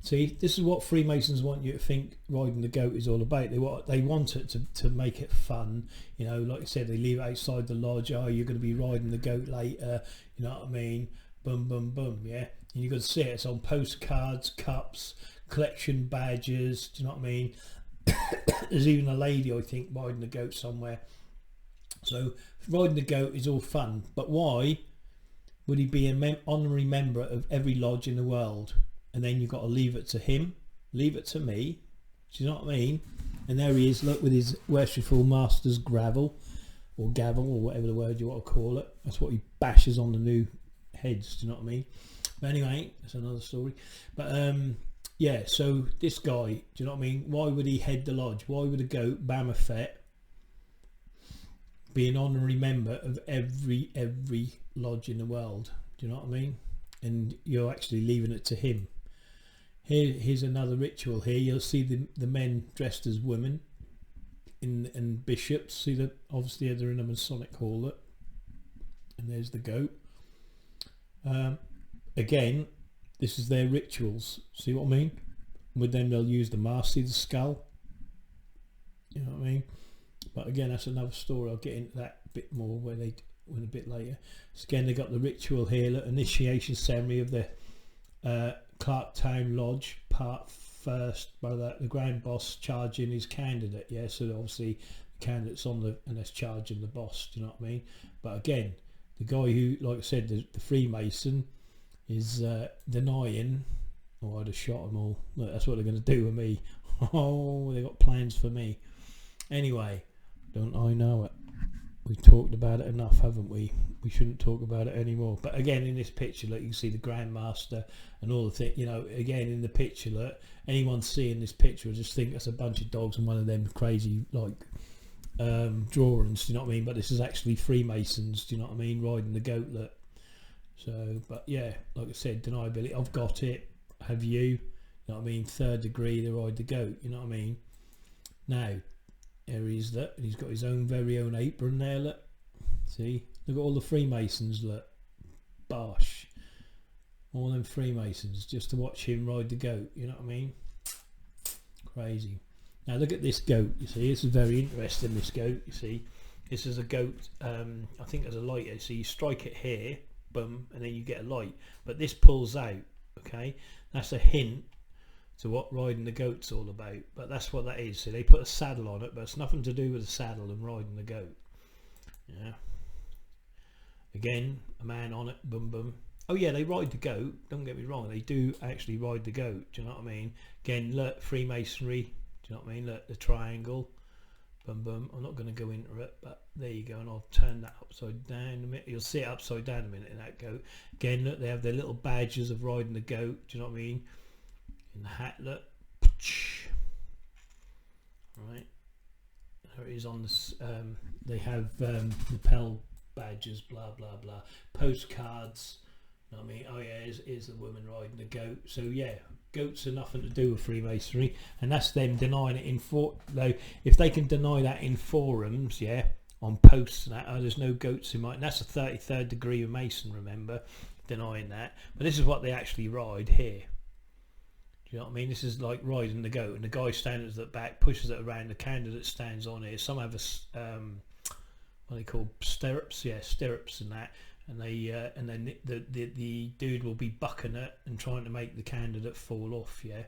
See, this is what Freemasons want you to think riding the goat is all about. They want it to make it fun, you know. Like I said, they leave it outside the lodge. Oh, you're going to be riding the goat later, you know what I mean? Boom, boom, boom, yeah. And you've got to see it. It's on postcards, cups, collection badges. Do you know what I mean? There's even a lady, I think, riding the goat somewhere. So riding the goat is all fun, but why would he be an honorary member of every lodge in the world? And then you've got to leave it to him, leave it to me. Do you know what I mean? And there he is, look, with his worshipful master's gravel, or gavel, or whatever the word you want to call it. That's what he bashes on the new heads. Do you know what I mean? But anyway, that's another story. But yeah, so this guy, do you know what I mean? Why would he head the lodge? Why would a goat, Bamafet, be an honorary member of every lodge in the world. Do you know what I mean? And you're actually leaving it to him. Here's another ritual here. You'll see the men dressed as women and bishops. See that obviously they're in a Masonic hall. And there's the goat. Again, this is their rituals. See what I mean? With them they'll use the mask. See the skull? You know what I mean? But again, that's another story. I'll get into that a bit more when a bit later. So again, they got the ritual here, look, initiation ceremony of the Clarktown Lodge, part first by the grand boss charging his candidate. Yeah, so obviously the candidate's on the and that's charging the boss. Do you know what I mean? But again, the guy who, like I said, the Freemason is denying. Oh, I'd have shot them all. Look, that's what they're going to do with me. Oh, they got plans for me. Anyway, don't I know it? We've talked about it enough, haven't we? We shouldn't talk about it anymore. But again, in this picture, look, you can see the Grand Master and all the things. You know, again in the picture, look, anyone seeing this picture will just think that's a bunch of dogs and one of them crazy like drawings. Do you know what I mean? But this is actually Freemasons. Do you know what I mean? Riding the goat. Look. So, but yeah, like I said, deniability. I've got it. Have you? You know what I mean? Third degree, they ride the goat. You know what I mean? Now, there he is. Look, and he's got his own very own apron there. Look, see, look at all the Freemasons. Look, bosh, all them Freemasons just to watch him ride the goat. You know what I mean? Crazy. Now look at this goat. You see, this is very interesting. This goat. You see, this is a goat. I think there's a light. So you strike it here, boom, and then you get a light. But this pulls out. Okay, that's a hint to what riding the goat's all about. But that's what that is. So they put a saddle on it, but it's nothing to do with the saddle and riding the goat. Yeah. Again, a man on it, boom boom. Oh yeah, they ride the goat, don't get me wrong, they do actually ride the goat. Do you know what I mean? Again, look, Freemasonry. Do you know what I mean? Look, the triangle, boom boom. I'm not going to go into it, but there you go. And I'll turn that upside down a minute. You'll see it upside down a minute in that goat. Again, look, they have their little badges of riding the goat. Do you know what I mean? In the hat, look. Right, there it is on this. They have lapel badges, blah blah blah, postcards. You know what I mean? Oh yeah, here's the woman riding the goat. So yeah, goats are nothing to do with Freemasonry, and that's them denying it though. If they can deny that in forums, yeah, on posts and that, oh, there's no goats in my, and that's a 33rd degree of Mason, remember, denying that. But this is what they actually ride here. Do you know what I mean? This is like riding the goat, and the guy standing at the back pushes it around. The candidate stands on it. Some have a what they call stirrups, yeah, stirrups and that. And they and then the dude will be bucking it and trying to make the candidate fall off, yeah.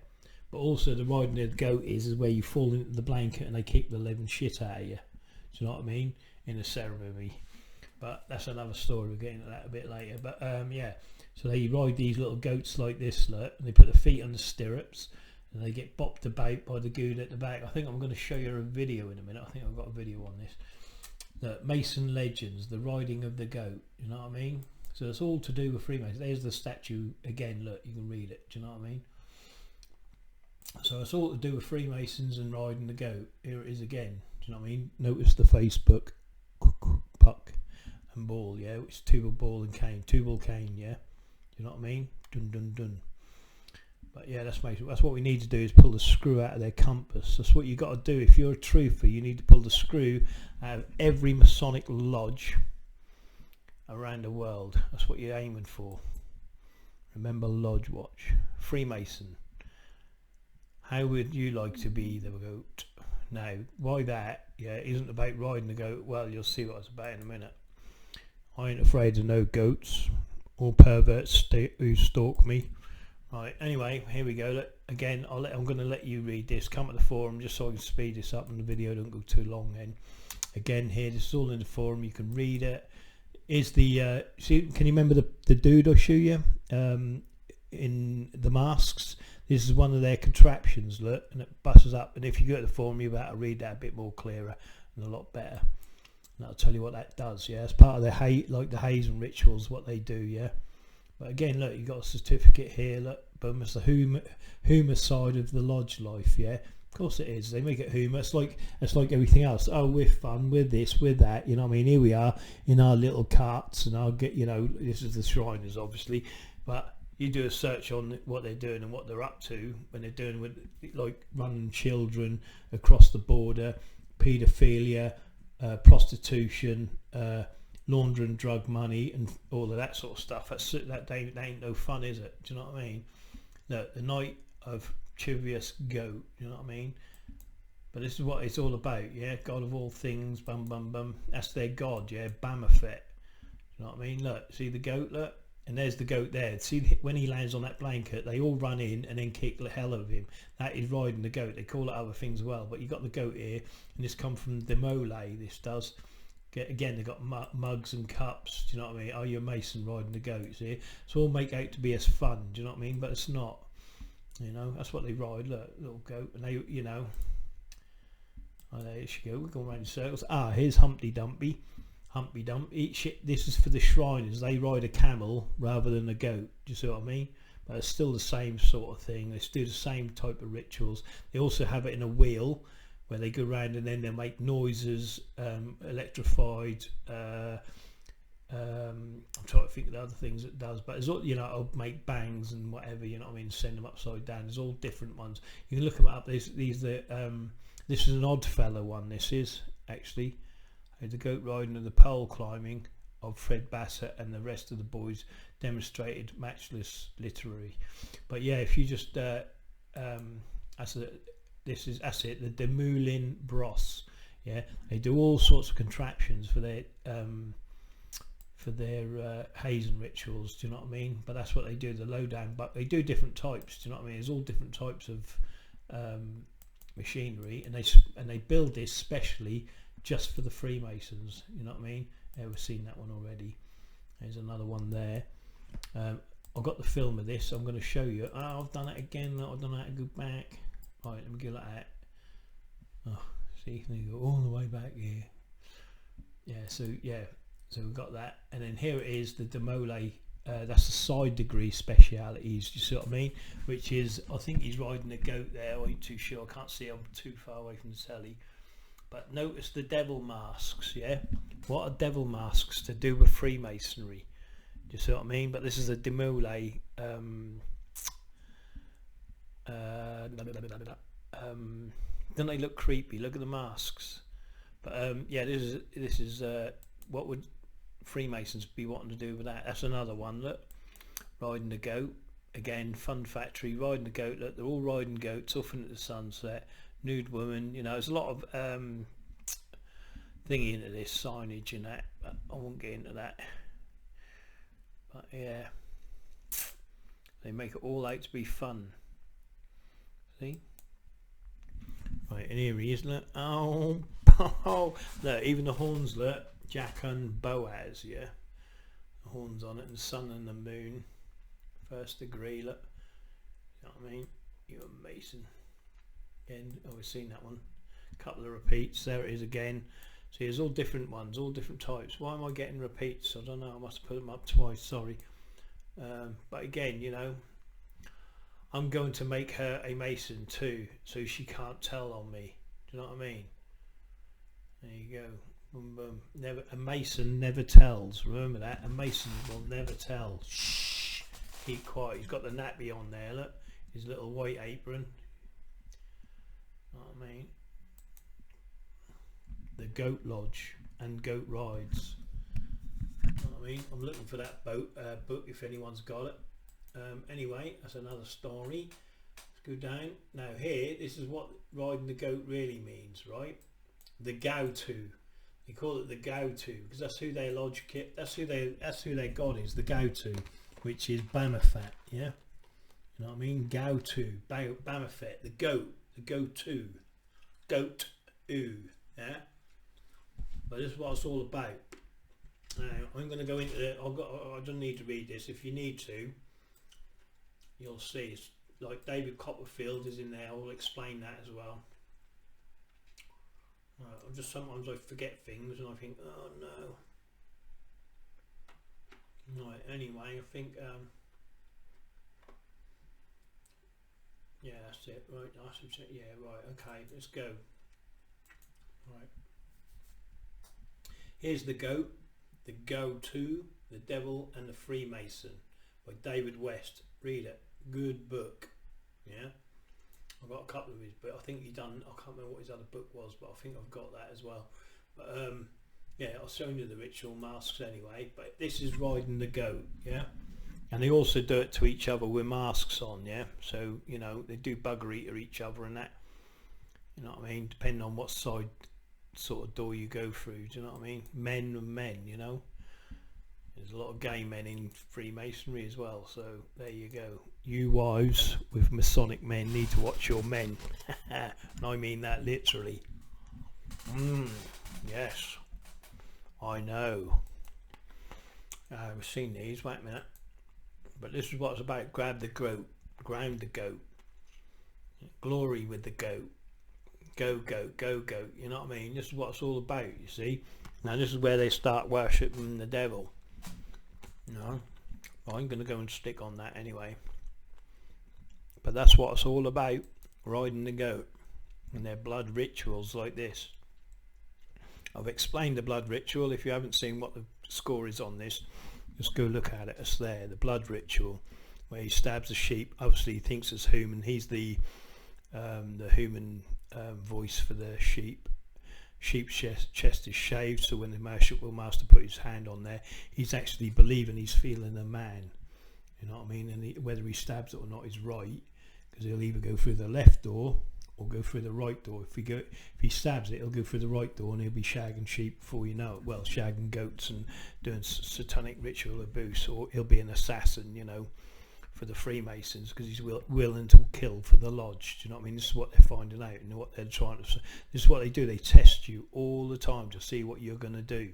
But also the riding the goat is where you fall into the blanket and they kick the living shit out of you. Do you know what I mean? In a ceremony. But that's another story. We'll get into that a bit later. But yeah. So they ride these little goats like this, look, and they put the feet on the stirrups and they get bopped about by the goon at the back. I think I'm going to show you a video in a minute. I think I've got a video on this. The Mason legends, the riding of the goat, you know what I mean? So it's all to do with Freemasons. There's the statue again, look, you can read it, do you know what I mean? So it's all to do with Freemasons and riding the goat. Here it is again, do you know what I mean? Notice the Facebook, puck and ball, yeah, it's two ball and cane, two-ball cane, yeah? You know what I mean? Dun dun dun. But yeah, that's what we need to do, is pull the screw out of their compass. That's what you got to do. If you're a truther, you need to pull the screw out of every Masonic lodge around the world. That's what you're aiming for. Remember, Lodge Watch. Freemason. How would you like to be the goat? Now, why that? Yeah, it isn't about riding the goat. Well, you'll see what it's about in a minute. I ain't afraid of no goats or perverts who stalk me. Right, anyway, here we go. Look, again, I'm going to let you read this. Come to the forum just so I can speed this up and the video don't go too long then. Again, here, this is all in the forum. You can read it. Is the see, can you remember the dude I show you in the masks? This is one of their contraptions, look, and it busts up. And if you go to the forum, you're about to read that a bit more clearer and a lot better. And I'll tell you what that does, yeah. It's part of the like the hazing rituals, what they do, yeah. But again, look, you got a certificate here, look, boom, it's the Huma side of the lodge life, yeah. Of course it is. They make it humour. It's like everything else. Oh, we're fun. We're this. We're that. You know what I mean? Here we are in our little carts, and I'll get. You know, this is the Shriners, obviously, but you do a search on what they're doing and what they're up to when they're doing with like running children across the border, paedophilia, prostitution, laundering drug money, and all of that sort of stuff. That ain't no fun, is it? Do you know what I mean? Look, the night of Chivius goat, you know what I mean? But this is what it's all about, yeah? God of all things, bum bum bum. That's their god, yeah? Bamafet. You know what I mean? Look, see the goat, look? And there's the goat there. See, when he lands on that blanket, they all run in and then kick the hell out of him. That is riding the goat. They call it other things as well, but you got the goat here, and this come from the mole, this does. Again, they got mugs and cups, do you know what I mean? Are you a Mason riding the goats here? It's all make out to be as fun, do you know what I mean? But it's not. You know, that's what they ride. Look, little goat, and they, you know. Oh, there she go. We're going around in circles. Ah, here's Humpty Dumpty. Humpty Dumpty. This is for the Shriners. They ride a camel rather than a goat. Do you see what I mean? But it's still the same sort of thing. They do the same type of rituals. They also have it in a wheel where they go around and then they make noises, electrified. I'm trying to think of the other things it does, but it's all, you know, it'll make bangs and whatever, you know what I mean, send them upside down. There's all different ones. You can look them up. This is an Odd Fellow one. This is actually the goat riding and the pole climbing of Fred Bassett and the rest of the boys demonstrated matchless literary. But yeah, if you just that's it, the Demoulin Bros. Yeah, they do all sorts of contraptions for their hazing rituals, do you know what I mean? But that's what they do, the lowdown. But they do different types, do you know what I mean? There's all different types of machinery, and they build this specially just for the Freemasons, you know what I mean? Yeah, we've seen that one already. There's another one there. I've got the film of this. I'm going to show you. Oh, I've done it again. I don't know how to go back. Right, let me go like that. Oh, see, you go all the way back here. Yeah, so we've got that, and then here it is, the Demole. That's the side degree specialities. Do you see what I mean? Which is, I think he's riding a goat there. I ain't too sure. I can't see. I'm too far away from the telly. But notice the devil masks. Yeah, what are devil masks to do with Freemasonry? Do you see what I mean? But this is a Demole. Don't they look creepy? Look at the masks. But yeah, this is what would Freemasons be wanting to do with that? That's another one. Look, riding the goat again. Fun factory, riding the goat. Look, they're all riding goats off into the sunset. Nude woman. You know, there's a lot of thingy into this, signage and that. But I won't get into that. But yeah, they make it all out to be fun. See? Right, and here he is. Look. Oh, look, even the horns. Look. Jachan Boaz, yeah, the horns on it, and the sun and the moon, first degree. Look, you know what I mean? You're a Mason. Again, oh, we've seen that one. A couple of repeats. There it is again. See, there's all different ones, all different types. Why am I getting repeats? I don't know. I must have put them up twice. Sorry. But again, you know, I'm going to make her a Mason too, so she can't tell on me. Do you know what I mean? There you go. Boom, boom. Never, a Mason never tells. Remember that. A Mason will never tell. Shh. Keep quiet. He's got the nappy on there. Look, his little white apron. Know what I mean? The Goat Lodge and Goat Rides. Know what I mean? I'm looking for that book if anyone's got it. Anyway, that's another story. Let's go down. Now here, this is what riding the goat really means, right? The go-to. They call it the go-to because that's who their lodge kit. That's who their god is. The go-to, which is Bamafet. Yeah, you know what I mean. Go-to, Bamafet, the goat, the go-to, goat-oo. Yeah, but this is what it's all about. Now I'm going to go into it. I don't need to read this. If you need to, you'll see. It's like David Copperfield is in there. I'll explain that as well. Sometimes I forget things and I think, oh no. Right, anyway, I think Yeah, that's it. Right, nice and check. Yeah, right. Okay, let's go. Right. Here's the goat, the go-to, the devil, and the Freemason by David West. Read it. Good book. Yeah. I've got a couple of his, but I think he done. I can't remember what his other book was, but I think I've got that as well. But yeah, I'll show you the ritual masks anyway. But this is riding the goat. Yeah. And they also do it to each other with masks on, yeah. So, you know, they do buggery to each other and that. You know what I mean? Depending on what side sort of door you go through, do you know what I mean? Men and men, you know. There's a lot of gay men in Freemasonry as well, so there you go. You wives with Masonic men need to watch your men. And I mean that literally. Yes. I know. I've seen these, wait a minute. But this is what it's about. Grab the goat, ground the goat, glory with the goat, go goat, go goat. You know what I mean? This is what it's all about, you see. Now this is where they start worshipping the devil. You know, I'm going to go and stick on that anyway. But that's what it's all about, riding the goat. And their blood rituals like this. I've explained the blood ritual. If you haven't seen what the score is on this, just go look at it. It's there, the blood ritual, where he stabs a sheep. Obviously he thinks it's human. He's the human voice for the sheep. Sheep's chest is shaved, so when the master put his hand on there, he's actually believing he's feeling a man. You know what I mean? And whether he stabs it or not is right, because he'll either go through the left door or go through the right door. If he stabs it, he'll go through the right door and he'll be shagging sheep before you know it. Well, shagging goats and doing satanic ritual abuse, or he'll be an assassin, you know, for the Freemasons, because he's willing to kill for the lodge. Do you know what I mean? This is what they're finding out, and what they're trying to. This is what they do. They test you all the time to see what you're going to do.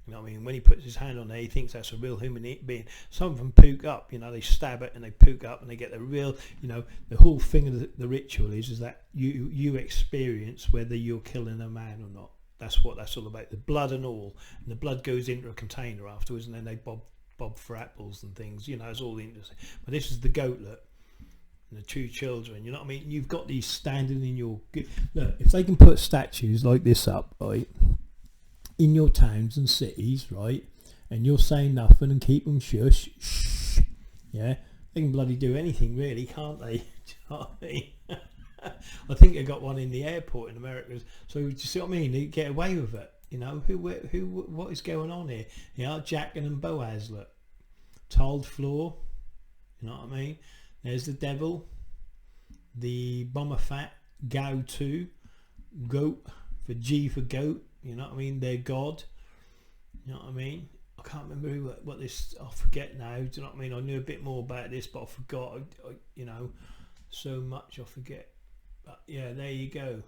You know what I mean? When he puts his hand on there, he thinks that's a real human being. Some of them pook up, you know, they stab it and they pook up and they get the real, you know, the whole thing of the ritual is that you experience whether you're killing a man or not. That's what that's all about. The blood and all. And the blood goes into a container afterwards, and then they bob for apples and things. You know, it's all interesting. But this is the goatlet and the two children. You know what I mean? You've got these standing in your... Look, if they can put statues like this up, right, in your towns and cities, right, and you're saying nothing and keep them shh, yeah, they can bloody do anything really, can't they? Do you know what I mean? I think they got one in the airport in America, so do you see what I mean? They get away with it, you know. What is going on here? You know, Jack and Boaz, look, tiled floor, you know what I mean? There's the devil, the bomber fat, Gao 2, goat, for G for goat. You know what I mean? They're God. You know what I mean? I can't remember what this... I forget now. Do you know what I mean? I knew a bit more about this, but I forgot. You know, so much I forget. But yeah, there you go.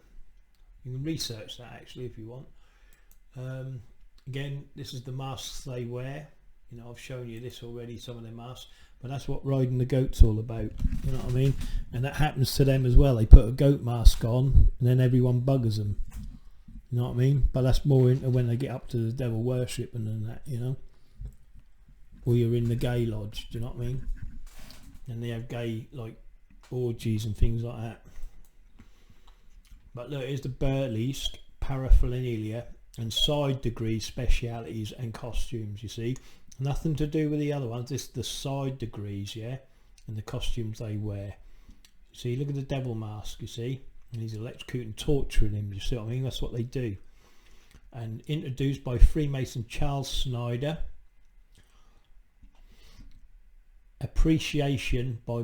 You can research that actually if you want. Again, this is the masks they wear. You know, I've shown you this already, some of their masks. But that's what riding the goat's all about. You know what I mean? And that happens to them as well. They put a goat mask on, and then everyone buggers them. You know what I mean? But that's more into when they get up to the devil worship and that, you know. Or you're in the gay lodge, do you know what I mean? And they have gay, like, orgies and things like that. But look, here's the burlesque, paraphernalia, and side degree specialities and costumes, you see. Nothing to do with the other ones. This is the side degrees, yeah? And the costumes they wear. See, look at the devil mask, you see? And he's electrocuting, torturing him, you see what I mean? That's what they do. And introduced by Freemason Charles Snyder. Appreciation by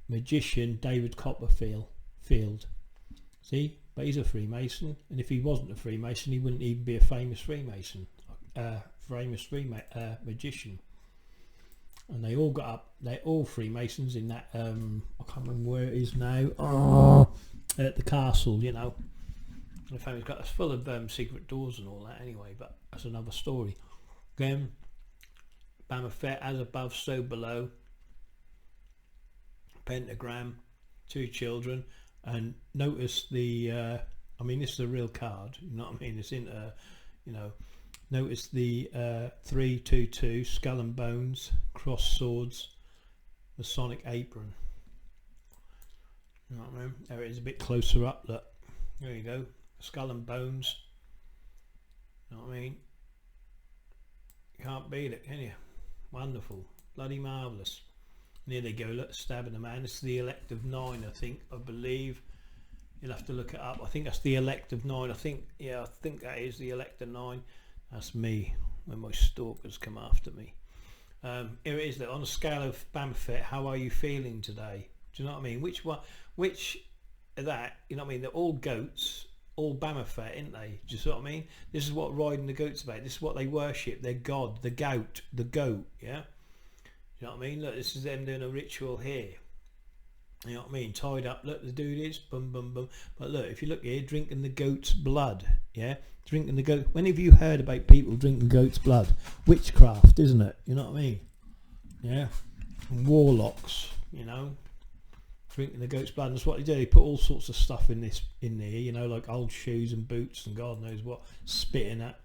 magician David Copperfield. See? But he's a Freemason. And if he wasn't a Freemason, he wouldn't even be a famous Freemason. Magician. And they all got up. They're all Freemasons in that, I can't remember where it is now. At the castle, you know. The family's got, it's full of secret doors and all that anyway, but that's another story. Again, Bamafet, as above, so below. Pentagram, two children, and notice the, I mean, this is a real card, you know what I mean? It's in, you know, notice the 322, skull and bones, cross swords, Masonic apron. You know what I mean? There it is, a bit closer up. Look, there you go, skull and bones. You know what I mean? You can't beat it, can you? Wonderful, bloody marvellous. And here they go, look, stabbing the man. This is the elect of 9, I believe. You'll have to look it up. I think that's the elect of 9. I think that is the elect of 9. That's me when my stalkers come after me. Here it is, look, on a scale of Bamfett, how are you feeling today? Do you know what I mean? Which of that, you know what I mean? They're all goats, all Bamfett, ain't they? Do you see what I mean? This is what riding the goat's about. This is what they worship. Their god, the goat, yeah? You know what I mean? Look, this is them doing a ritual here. You know what I mean? Tied up. Look, the dude is bum bum bum. But look, if you look here, drinking the goat's blood. Yeah, drinking the goat. When have you heard about people drinking goat's blood? Witchcraft, isn't it? You know what I mean? Yeah, and warlocks. You know, drinking the goat's blood. And that's what they do. They put all sorts of stuff in there. You know, like old shoes and boots and God knows what, spitting at.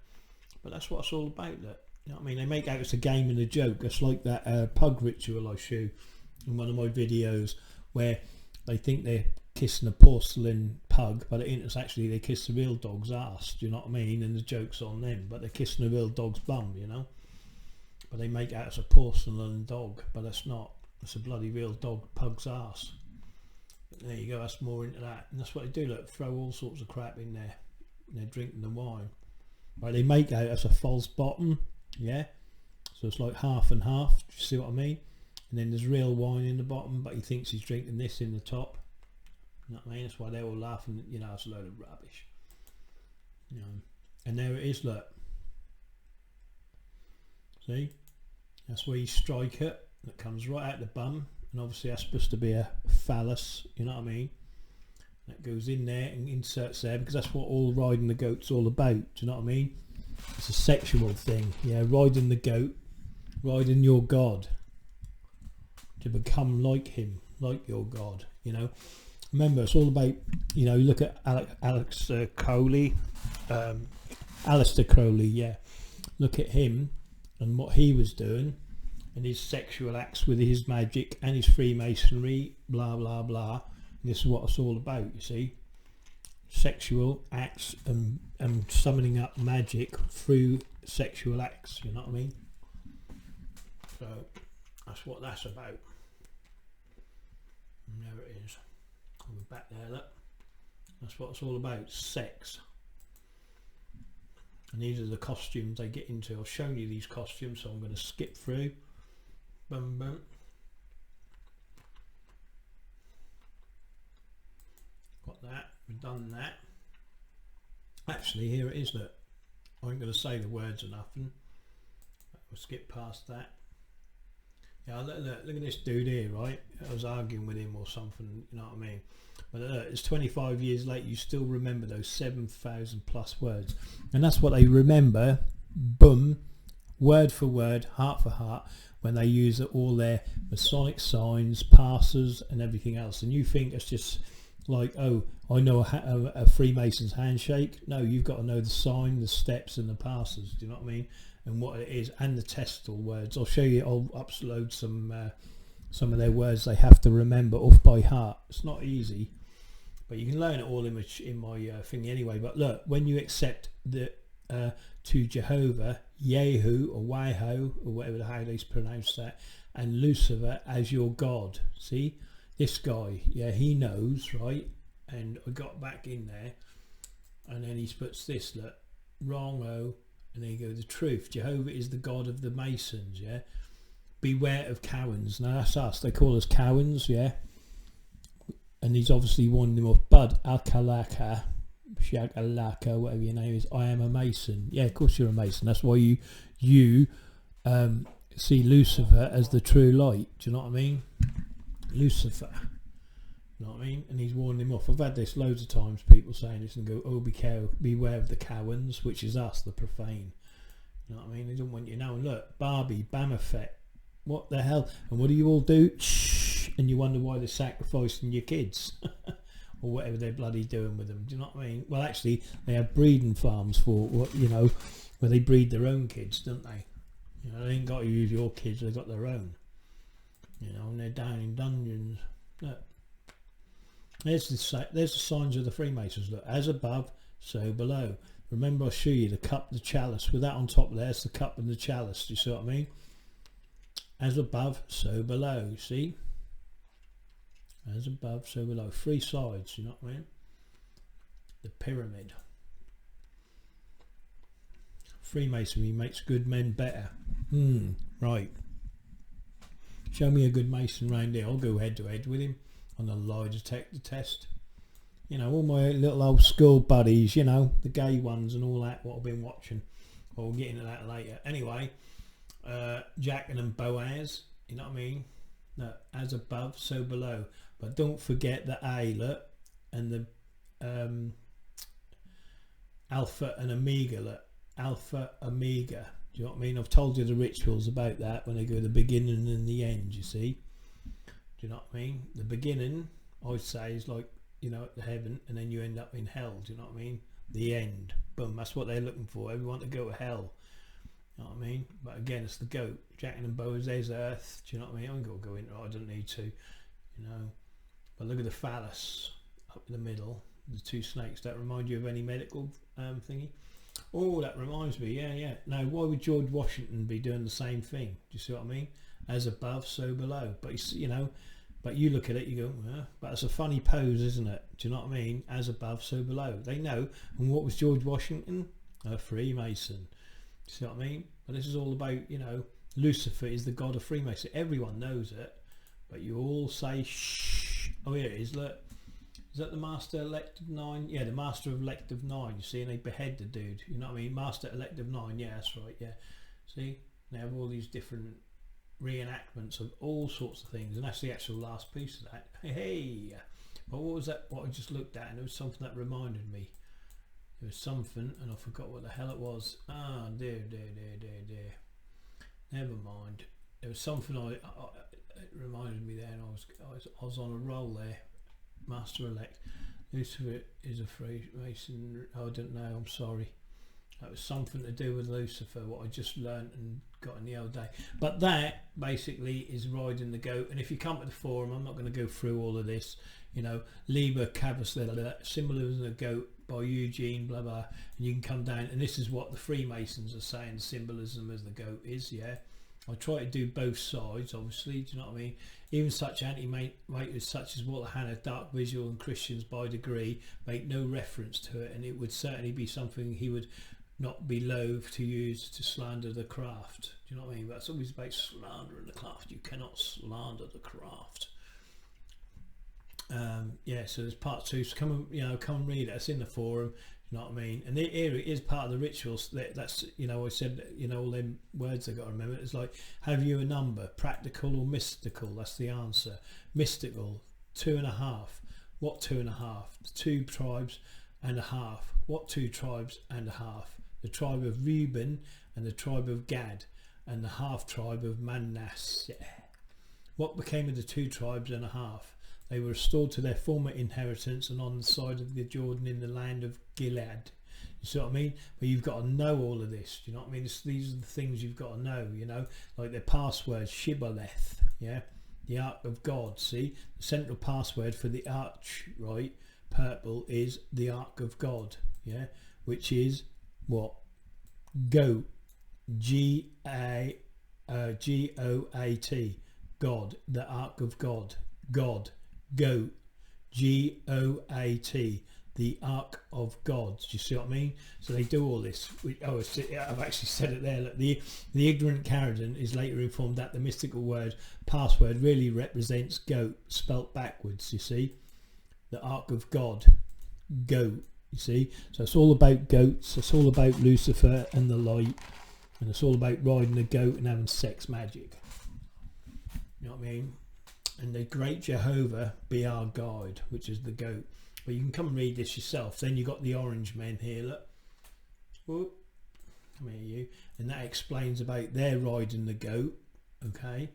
But that's what it's all about. Look. You know what I mean? They make out it's a game and a joke. It's like that pug ritual I show in one of my videos where they think they're kissing a porcelain pug, but it's actually they kiss the real dog's ass. Do you know what I mean? And the joke's on them, but they're kissing the real dog's bum, you know? But they make out it's a porcelain dog, but it's not. It's a bloody real dog pug's ass. But there you go, that's more into that. And that's what they do, look, throw all sorts of crap in there. And they're drinking the wine. Right, they make out it's a false bottom. Yeah, so it's like half and half. Do you see what I mean? And then there's real wine in the bottom, but he thinks he's drinking this in the top. You know what I mean? That's why they're all laughing. You know, it's a load of rubbish. You know, and there it is. Look, see, that's where you strike it. That comes right out the bum, and obviously that's supposed to be a phallus. You know what I mean? That goes in there and inserts there because that's what all riding the goat's all about. Do you know what I mean? It's a sexual thing, yeah, riding the goat, riding your god to become like him, like your god, you know. Remember, it's all about, you know, look at Aleister Crowley, yeah. Look at him and what he was doing and his sexual acts with his magic and his Freemasonry, blah, blah, blah. And this is what it's all about, you see. Sexual acts and summoning up magic through sexual acts, you know what I mean? So that's what that's about. And there it is. We're back there, look. That's what it's all about, sex. And these are the costumes they get into. I've shown you these costumes, so I'm going to skip through. Boom, boom. Got that. We've done that. Actually, here it is. Look, I ain't going to say the words or nothing. We'll skip past that. Yeah, look at this dude here, right? I was arguing with him or something, you know what I mean? But it's 25 years later, you still remember those 7,000 plus words. And that's what they remember, boom, word for word, heart for heart, when they use all their Masonic signs, passes and everything else. And you think it's just like, oh, I know a Freemason's handshake. No, you've got to know the sign, the steps and the passes, do you know what I mean? And what it is, and the testal words. I'll show you, I'll upload some of their words they have to remember off by heart. It's not easy, but you can learn it all in my thing anyway. But look, when you accept the to Jehovah, Yehu or Waho or whatever how they pronounce that, and Lucifer as your God. See, this guy, yeah, he knows, right? And I got back in there, and then he puts this, look, wrong-o, and there you go, the truth. Jehovah is the God of the Masons, yeah? Beware of Cowans. Now that's us, they call us Cowans, yeah? And he's obviously warning them off. Bud Alkalaka, Shakalaka, whatever your name is, I am a Mason. Yeah, of course you're a Mason. That's why you see Lucifer as the true light. Do you know what I mean? Lucifer. You know what I mean? And he's warning him off. I've had this loads of times, people saying this and go, oh, beware of the Cowans, which is us, the profane. You know what I mean? They don't want you to know. And look, Barbie, Bamafet, what the hell? And what do you all do? Shh! And you wonder why they're sacrificing your kids. Or whatever they're bloody doing with them. Do you know what I mean? Well, actually, they have breeding farms for, you know, where they breed their own kids, don't they? You know, they ain't got to use your kids, they've got their own. You know, and they're down in dungeons. Look. There's the signs of the Freemasons. Look, as above, so below. Remember, I show you the cup, the chalice. With that on top there, it's the cup and the chalice. Do you see what I mean? As above, so below. See? As above, so below. 3 sides. You know what I mean? The pyramid. Freemasonry makes good men better. Right. Show me a good Mason round here. I'll go head to head with him on the lie detector test. You know, all my little old school buddies, you know, the gay ones and all that, what I've been watching. Well, we'll get into that later. Anyway, Jack and Boaz, you know what I mean? No, as above, so below. But don't forget the A, look, and the Alpha and Omega, look. Alpha, Omega. Do you know what I mean? I've told you the rituals about that when they go the beginning and the end, you see. Do you know what I mean? The beginning, I'd say, is like, you know, at the heaven, and then you end up in hell. Do you know what I mean? The end. Boom. That's what they're looking for. Everyone to go to hell. You know what I mean? But again, it's the goat. Jack and Boaz, there's earth. Do you know what I mean? I'm going to go into it. I don't need to. You know. But look at the phallus up in the middle. The 2 snakes. That remind you of any medical thingy? Oh, that reminds me. Yeah. Now, why would George Washington be doing the same thing? Do you see what I mean? As above, so below. But you know, but you look at it, you go, but it's a funny pose, isn't it? Do you know what I mean? As above, so below. They know. And what was George Washington? A Freemason. Do you see what I mean? But this is all about, you know, Lucifer is the god of Freemason. Everyone knows it, but you all say shh. Oh, here it is. Look. Is that the Master Elect of 9? Yeah, the Master Elect of 9. You see, and they behead the dude. You know what I mean? Master Elect of 9. Yeah, that's right. Yeah. See, they have all these different reenactments of all sorts of things, and that's the actual last piece of that. Hey, but what was that? What I just looked at, and it was something that reminded me. There was something, and I forgot what the hell it was. Ah, dear. Never mind. There was something it reminded me there, and I was on a roll there. Master Elect. Lucifer is a Freemason. I don't know. I'm sorry. That was something to do with Lucifer, what I just learnt and got in the old day. But that basically is riding the goat. And if you come to the forum, I'm not going to go through all of this. You know, Liber Cavus, Symbolism of the Goat by Eugene, blah blah. And you can come down, and this is what the Freemasons are saying. Symbolism of the goat is, yeah. I try to do both sides, obviously. Do you know what I mean? Even such anti-Masons such as Walter Hannah, Dark Visual, and Christians by degree make no reference to it, and it would certainly be something he would not be loath to use to slander the craft. Do you know what I mean? That's always about slandering the craft. You cannot slander the craft. Yeah, so there's part 2. So come and read it. It's in the forum. You know what I mean? And here it is part of the rituals. That's, you know, I said, you know, all them words I got to remember. It's like, have you a number, practical or mystical? That's the answer. Mystical, 2.5. What 2.5? 2 tribes and a half. What 2 tribes and a half? The tribe of Reuben and the tribe of Gad and the half tribe of Manasseh. What became of the 2 tribes and a half? They were restored to their former inheritance and on the side of the Jordan in the land of Gilead. You see what I mean? But you've got to know all of this. Do you know what I mean? These are the things you've got to know, you know, like their password, Shibboleth, yeah, the Ark of God. See, the central password for the arch, right, purple, is the Ark of God, yeah, which is what? Goat, G-O-A-T, God, the Ark of God, God. Goat, G-O-A-T, the Ark of God. Do you see what I mean? So they do all this. I've actually said it there. Look, the ignorant Carradine is later informed that the mystical word password really represents goat spelt backwards. You see, the Ark of God, goat. You see, so it's all about goats. It's all about Lucifer and the light, and it's all about riding a goat and having sex magic. You know what I mean? And the great Jehovah be our guide, which is the goat. But you can come and read this yourself. Then you got the orange men here, look. Whoop. Come here, you. And that explains about their riding the goat, okay,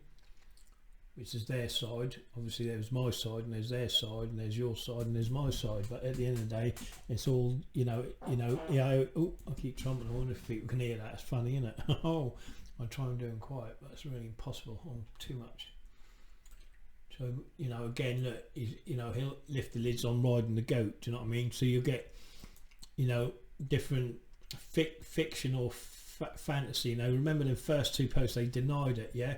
which is their side. Obviously there's my side and there's their side and there's your side and there's my side. But at the end of the day, it's all, oh, I keep trumping. I wonder if people can hear that. It's funny, isn't it? Oh, I try and do them quiet, but it's really impossible. Oh, too much So, you know, again, look, you know, he'll lift the lids on riding the goat. Do you know what I mean? So you'll get, you know, different fiction or fantasy. You know, remember the first two posts, they denied it. Yeah,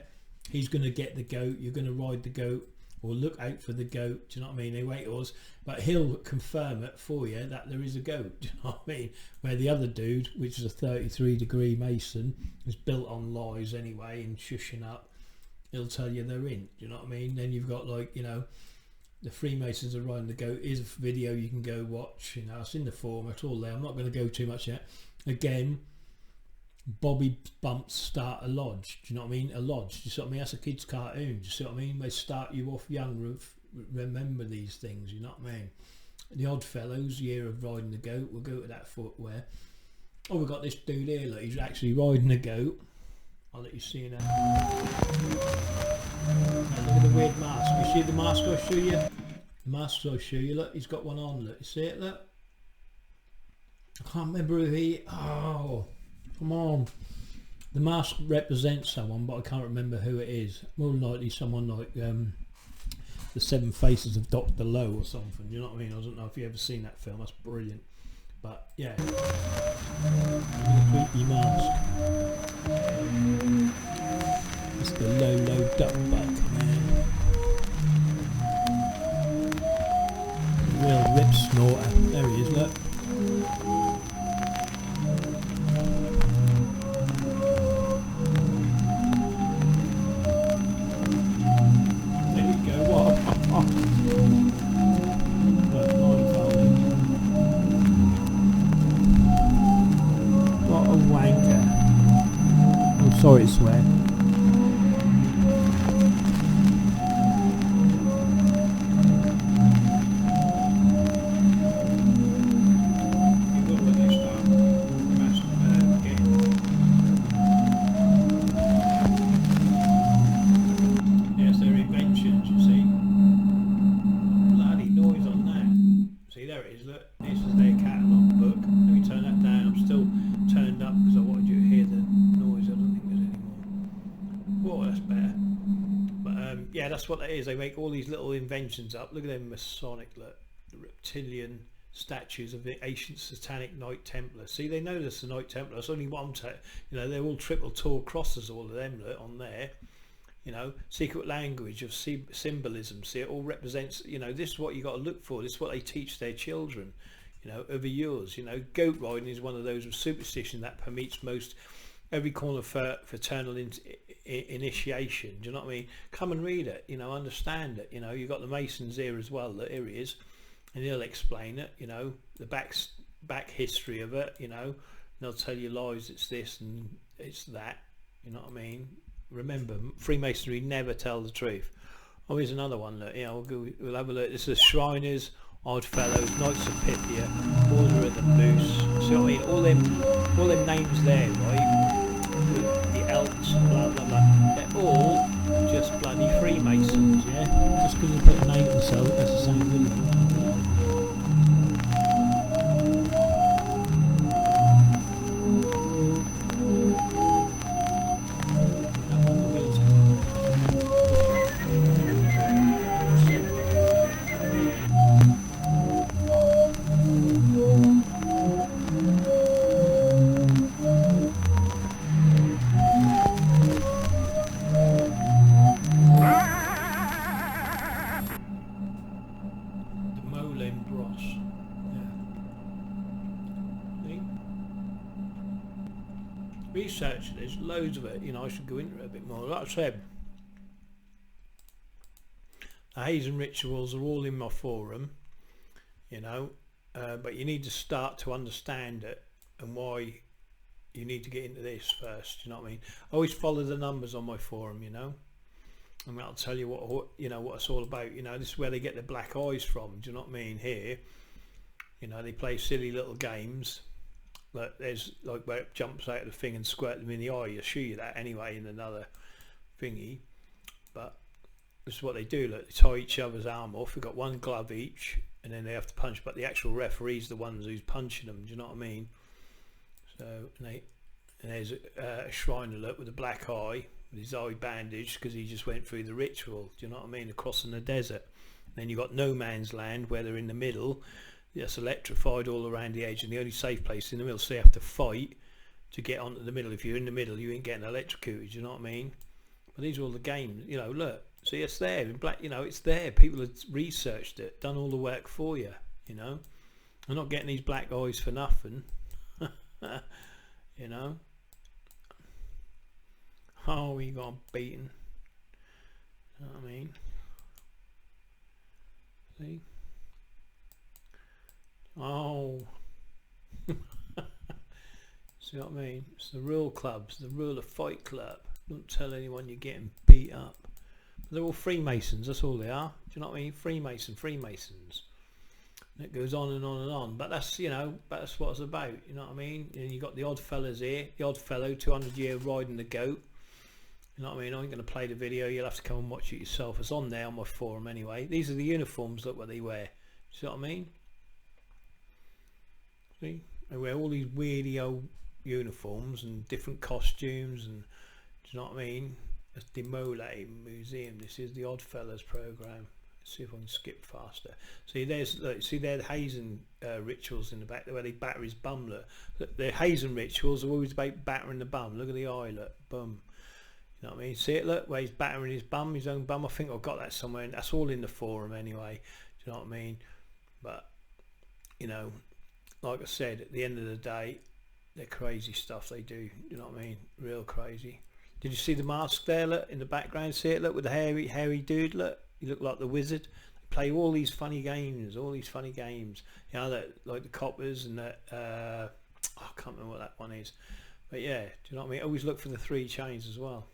he's going to get the goat. You're going to ride the goat, or look out for the goat. Do you know what I mean? They wait yours, but he'll confirm it for you that there is a goat. Do you know what I mean? Where the other dude, which is a 33-degree Mason, is built on lies anyway and shushing up. He'll tell you they're in. Do you know what I mean? Then you've got, like, you know, the Freemasons are riding the goat. Here's a video you can go watch. You know, it's in the forum. It's all there. I'm not going to go too much yet. Again, Bobby Bumps start a lodge. Do you know what I mean? A lodge. Do you see what I mean? That's a kid's cartoon. Do you see what I mean? They start you off young. Remember these things. You know what I mean? The Oddfellows, Year of Riding the Goat. We'll go to that footwear. Oh, we've got this dude here. Look, he's actually riding a goat. I'll let you see now. Now look at the weird mask. You see the mask I'll show you? The mask I'll show you. Look, he's got one on. Look, you see it? Look. I can't remember who he. Oh, come on. The mask represents someone, but I can't remember who it is. More than likely someone like the Seven Faces of Dr. Lowe or something. You know what I mean? I don't know if you've ever seen that film. That's brilliant. But yeah, creepy mask. It's the low duckbuck, man. Real rip snorter. There he is, look. There you go. What? What a wanker. Oh, sorry to swear. Yes, they're inventions, you see. Bloody noise on that. See, there it is, look. This is their catalogue book. Let me turn that down. I'm still turned up because I wanted you to hear the noise. I don't think there's any more. Whoa, that's better. But yeah, that's what that is. They make all these little inventions up. Look at them Masonic, look. The reptilian statues of the ancient satanic Knight Templar. See, they know this, the Knight Templar. It's only one, you know, they're all triple tall crosses, all of them, look, on there. You know, secret language of symbolism. See, it all represents, you know, this is what you got to look for. This is what they teach their children, you know, over years. You know, goat riding is one of those of superstition that permeates most every corner for fraternal initiation. Do you know what I mean? Come and read it, you know, understand it. You know, you've got the Masons here as well. Look, here he is, and he'll explain it. You know, the back history of it. You know, and they'll tell you lies. It's this and it's that. You know what I mean? Remember, Freemasonry never tell the truth. Oh, here's another one. Look, yeah, we'll have a look. This is Shriners, Oddfellows, Knights of Pythia, Order of the Moose. See what I mean? All them names there, right? The Elks, blah blah blah. They're all just bloody Freemasons, yeah. Just because they put a name to themselves, that's the same thing. Research, there's loads of it, you know. I should go into it a bit more. Like I said, the Hazen rituals are all in my forum, you know, but you need to start to understand it and why you need to get into this first. You know what I mean? I always follow the numbers on my forum, you know, and I'll tell you what, you know, what it's all about. You know, this is where they get the black eyes from. Do you know what I mean? Here, you know, they play silly little games. Like there's like where it jumps out of the thing and squirt them in the eye. I'll show you that anyway in another thingy. But this is what they do. Look, they tie each other's arm off. We've got one glove each, and then they have to punch. But the actual referee's the ones who's punching them. Do you know what I mean? So and there's a Shriner, look, with a black eye, with his eye bandaged because he just went through the ritual. Do you know what I mean? Across in the desert. And then you got no man's land where they're in the middle. It's electrified all around the edge, and the only safe place in the middle. So you have to fight to get onto the middle. If you're in the middle, you ain't getting electrocuted. Do you know what I mean? But these are all the games. You know, look. See, it's there in black. You know, it's there. People have researched it, done all the work for you. You know, I'm not getting these black eyes for nothing. You know. Oh, we got beaten. You know what I mean? See? Oh. See what I mean? It's the real clubs, the rule of fight club. Don't tell anyone you're getting beat up. But they're all Freemasons, that's all they are. Do you know what I mean? Freemasons. And it goes on and on and on. But that's, you know, that's what it's about. You know what I mean? And you got the odd fellas here. The odd fellow, 200-year riding the goat. You know what I mean? I ain't going to play the video. You'll have to come and watch it yourself. It's on there on my forum anyway. These are the uniforms. Look what they wear. See what I mean? See? They wear all these weirdy old uniforms and different costumes. And do you know what I mean? That's Demole Museum. This is the Oddfellows program. Let's see if I can skip faster. See, there's look, see there the Hazen rituals in the back where they batter his bum. Look, the Hazen rituals are always about battering the bum. Look at the eye. Look, bum. You know what I mean? See it? Look, where he's battering his bum, his own bum. I think I've got that somewhere. And that's all in the forum anyway. Do you know what I mean? But, you know, like I said, at the end of the day, they're crazy stuff they do. You know what I mean? Real crazy. Did you see the mask there? Look, in the background. See it? Look, with the hairy dude. Look, he looked like the wizard. They play all these funny games. You know, like the coppers and that. I can't remember what that one is. But yeah, do you know what I mean? Always look for the 3 chains as well.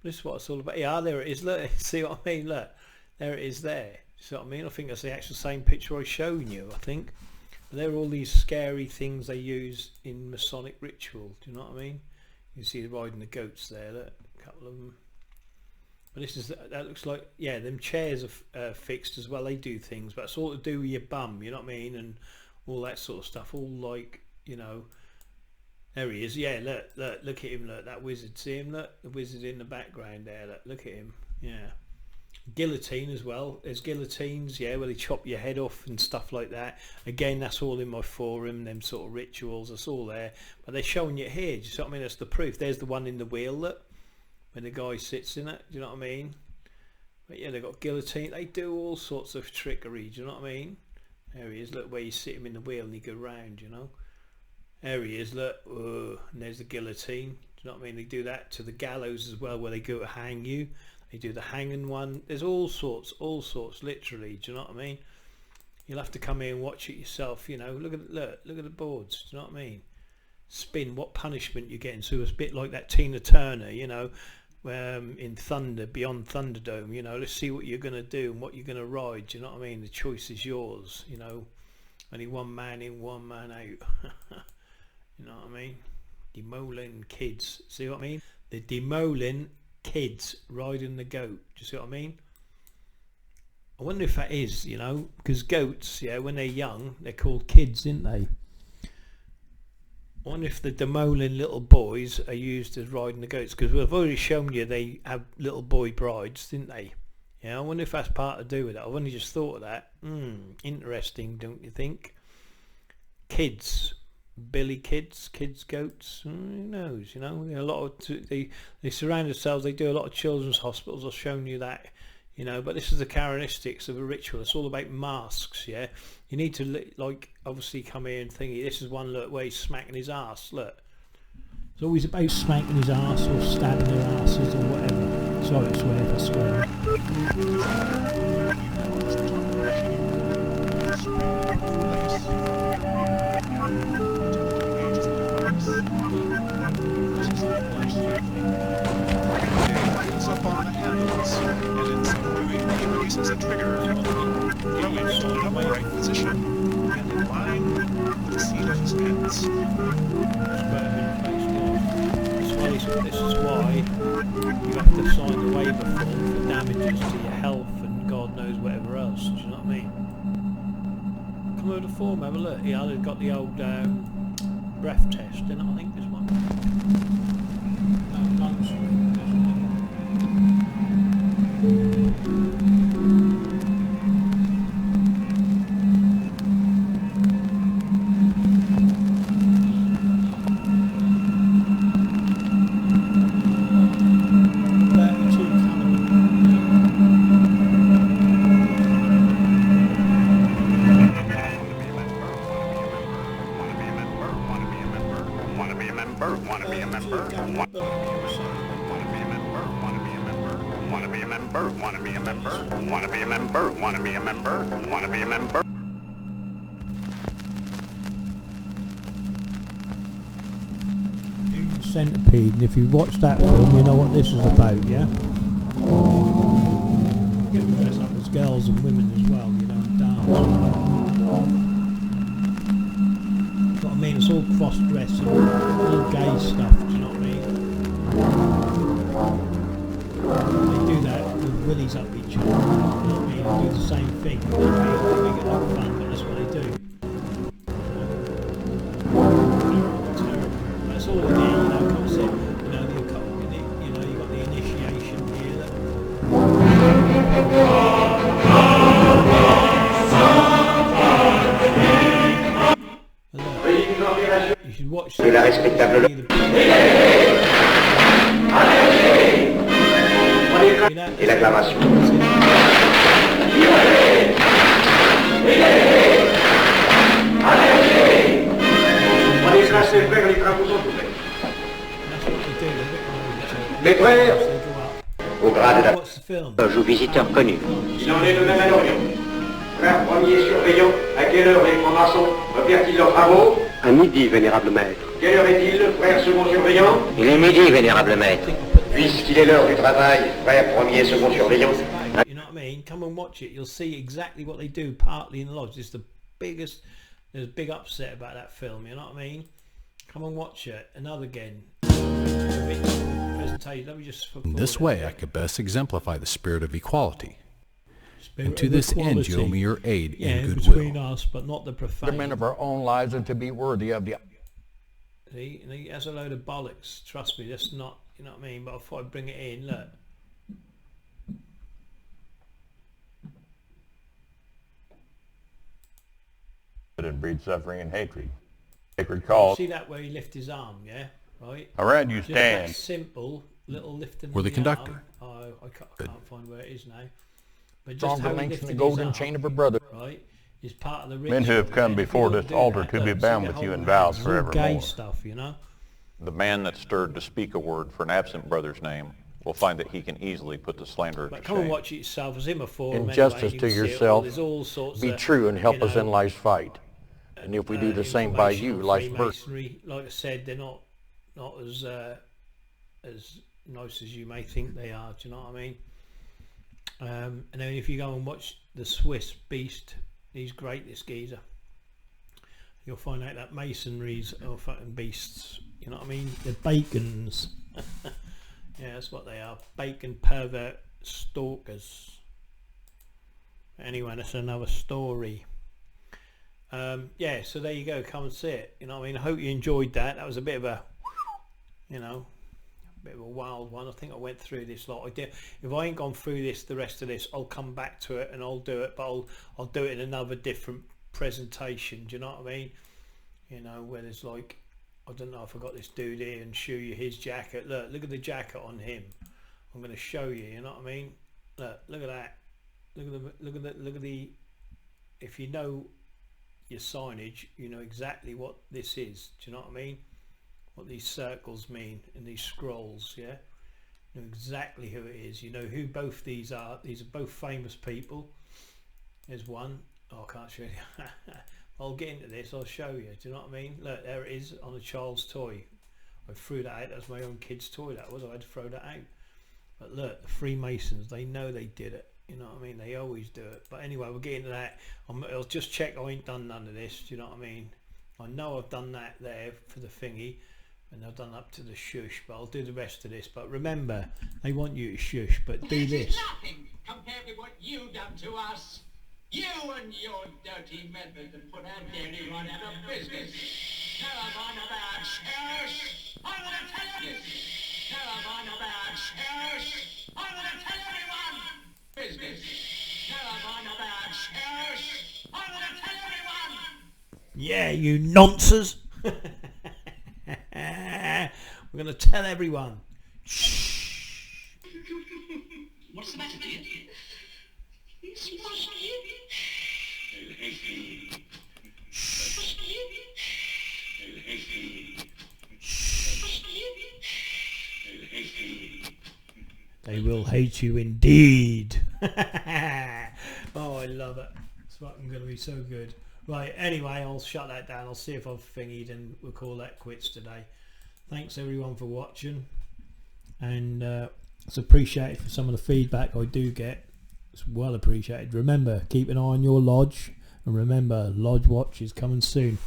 This is what it's all about. Yeah, there it is. Look, see what I mean? Look, there it is there. See what I mean? I think that's the actual same picture I showed you, I think. But they're all these scary things they use in Masonic ritual. Do you know what I mean? You see riding the goats there. Look, a couple of them. But this is, that looks like, yeah, them chairs are fixed as well. They do things, but it's all to do with your bum, you know what I mean? And all that sort of stuff. All like, you know. There he is. Yeah, look at him. Look, that wizard. See him? Look, the wizard in the background there. Look at him. Yeah. Guillotine as well. There's guillotines, yeah, where they chop your head off and stuff like that. Again, that's all in my forum. Them sort of rituals. That's all there. But they're showing you here. Do you see what I mean? That's the proof. There's the one in the wheel. Look, when the guy sits in it. Do you know what I mean? But yeah, they've got guillotine. They do all sorts of trickery. Do you know what I mean? There he is. Look where you sit him in the wheel and you go round. You know. There he is, look, and there's the guillotine. Do you know what I mean? They do that to the gallows as well, where they go to hang you. They do the hanging one. There's all sorts, literally. Do you know what I mean? You'll have to come here and watch it yourself. You know, look at the boards. Do you know what I mean? Spin, what punishment you're getting. So it's a bit like that Tina Turner, you know, in Thunder, Beyond Thunderdome. You know, let's see what you're going to do and what you're going to ride. Do you know what I mean? The choice is yours. You know, only one man in, one man out. You know what I mean? Demoling kids. See what I mean? The demoling kids riding the goat. Do you see what I mean? I wonder if that is, you know, because goats, yeah, when they're young, they're called kids, aren't they? I wonder if the demoling little boys are used as riding the goats, because we've already shown you they have little boy brides, didn't they? Yeah, I wonder if that's part to do with that. I've only just thought of that. Interesting, don't you think? Kids. Billy kids goats, who knows, you know. A lot of they surround themselves. They do a lot of children's hospitals. I've shown you that, you know. But this is the characteristics of a ritual. It's all about masks. Yeah, you need to like obviously come here and think. This is one look where he's smacking his ass. Look, it's always about smacking his ass or stabbing their asses or whatever. Sorry to swear if I swear. It's up on the handles, and it's moving. It releases a trigger. Go in the right position, and in line with the seat of his hands. This is why you have to sign the waiver form for damages to your health and God knows whatever else. Do you know what I mean? Come over the form, have a look. Yeah, they've got the old breath test in it, I think, this one. Centipede, and if you watch that film, you know what this is about, yeah? You can dress up as girls and women as well, you know, and dance. What I mean, it's all cross-dressing, all gay stuff, do you know what I mean? They do that with willies up each other, you know what I mean? They do the same thing, you know what I mean? They make it look fun, but that's what they do. That's all it is, you know, concept, you know, you got the initiation here. You should watch this. Et l'acclamation. Mes frères, au grade d'approche aux visiteurs connus. Il en est de même à l'Orient. Frère premier surveillant, à quelle heure les francs-maçons repèrent-ils leurs travaux? À midi, vénérable maître. Quelle heure est-il, frère second surveillant? Il est midi, vénérable maître. Puisqu'il est l'heure du travail, frère premier second surveillant. You know what I mean? Come and watch it. You'll see exactly what they do partly in the lodge. It's the biggest, there's a big upset about that film, you know what I mean? Come and watch it. Another again. Presentation. Let me just In this way, I could best exemplify the spirit of equality. And to this end, you owe me your aid and between goodwill. us, but not the profane. Men of our own lives and to be worthy of the. See, that's a load of bollocks. Trust me, that's not, you know what I mean? But I thought I'd bring it in. Look. And breed suffering and hatred. Sacred call. See that where he lifted his arm, yeah? Right? Around you Just stand. that simple little lifting Or the of conductor. arm. I can't find where it is now. But just Stronger how he links in lifted the golden his chain arm, of a brother. right, is part of the Men who have ritual, come and if before you don't this do altar that, to be look, bound see with the you whole in vows it's all gay forevermore. stuff, you know? The man that stirred to speak a word for an absent brother's name will find that he can easily put the slanderer But to come and shame. watch it yourself. It's in my forum In anyway, justice you to can see it all. yourself, There's all sorts Be of, true and help you us in know, life's fight. And if we do the same by you, information on life's birth. Freemasonry, like I said, they're not as nice as you may think they are. Do you know what I mean? And then if you go and watch the Swiss Beast, he's great. This geezer, you'll find out that masonries are fucking beasts. You know what I mean? They're bacons. Yeah, that's what they are. Bacon pervert stalkers. Anyway, that's another story. Yeah, so there you go. Come and see it. You know what I mean? I hope you enjoyed that. That was a bit of a, you know, a bit of a wild one. I think I went through this lot. If I ain't gone through this, the rest of this, I'll come back to it and I'll do it. But I'll do it in another different presentation. Do you know what I mean? You know, where there's like, I don't know if I got this dude here and show you his jacket. Look at the jacket on him. I'm going to show you. You know what I mean? Look at that. Look at the. If you know your signage, you know exactly what this is. Do you know what I mean? What these circles mean and these scrolls, yeah? You know exactly who it is. You know who both these are. These are both famous people. There's one. Oh, I can't show you. I'll get into this. I'll show you. Do you know what I mean? Look, there it is on a child's toy. I threw that out. That was my own kid's toy. That was. I had to throw that out. But look, the Freemasons, they know they did it. You know what I mean? They always do it. But anyway, we'll get into that. I'll just check I ain't done none of this. Do you know what I mean? I know I've done that there for the thingy. And I've done up to the shush. But I'll do the rest of this. But remember, they want you to shush. But do this. This is nothing compared with what you've done to us. You and your dirty methods have put our dairy run out of business. Tell us on about shush. I'm going to tell you this. Tell us you nonces. We're going to tell everyone. Shh. What's the matter, dear? They will hate you indeed. Oh, I love it. It's fucking going to be so good. Right, anyway, I'll shut that down. I'll see if I've thingied and we'll call that quits today. Thanks everyone for watching. And it's appreciated for some of the feedback I do get. It's well appreciated. Remember, keep an eye on your lodge. And remember, Lodge Watch is coming soon.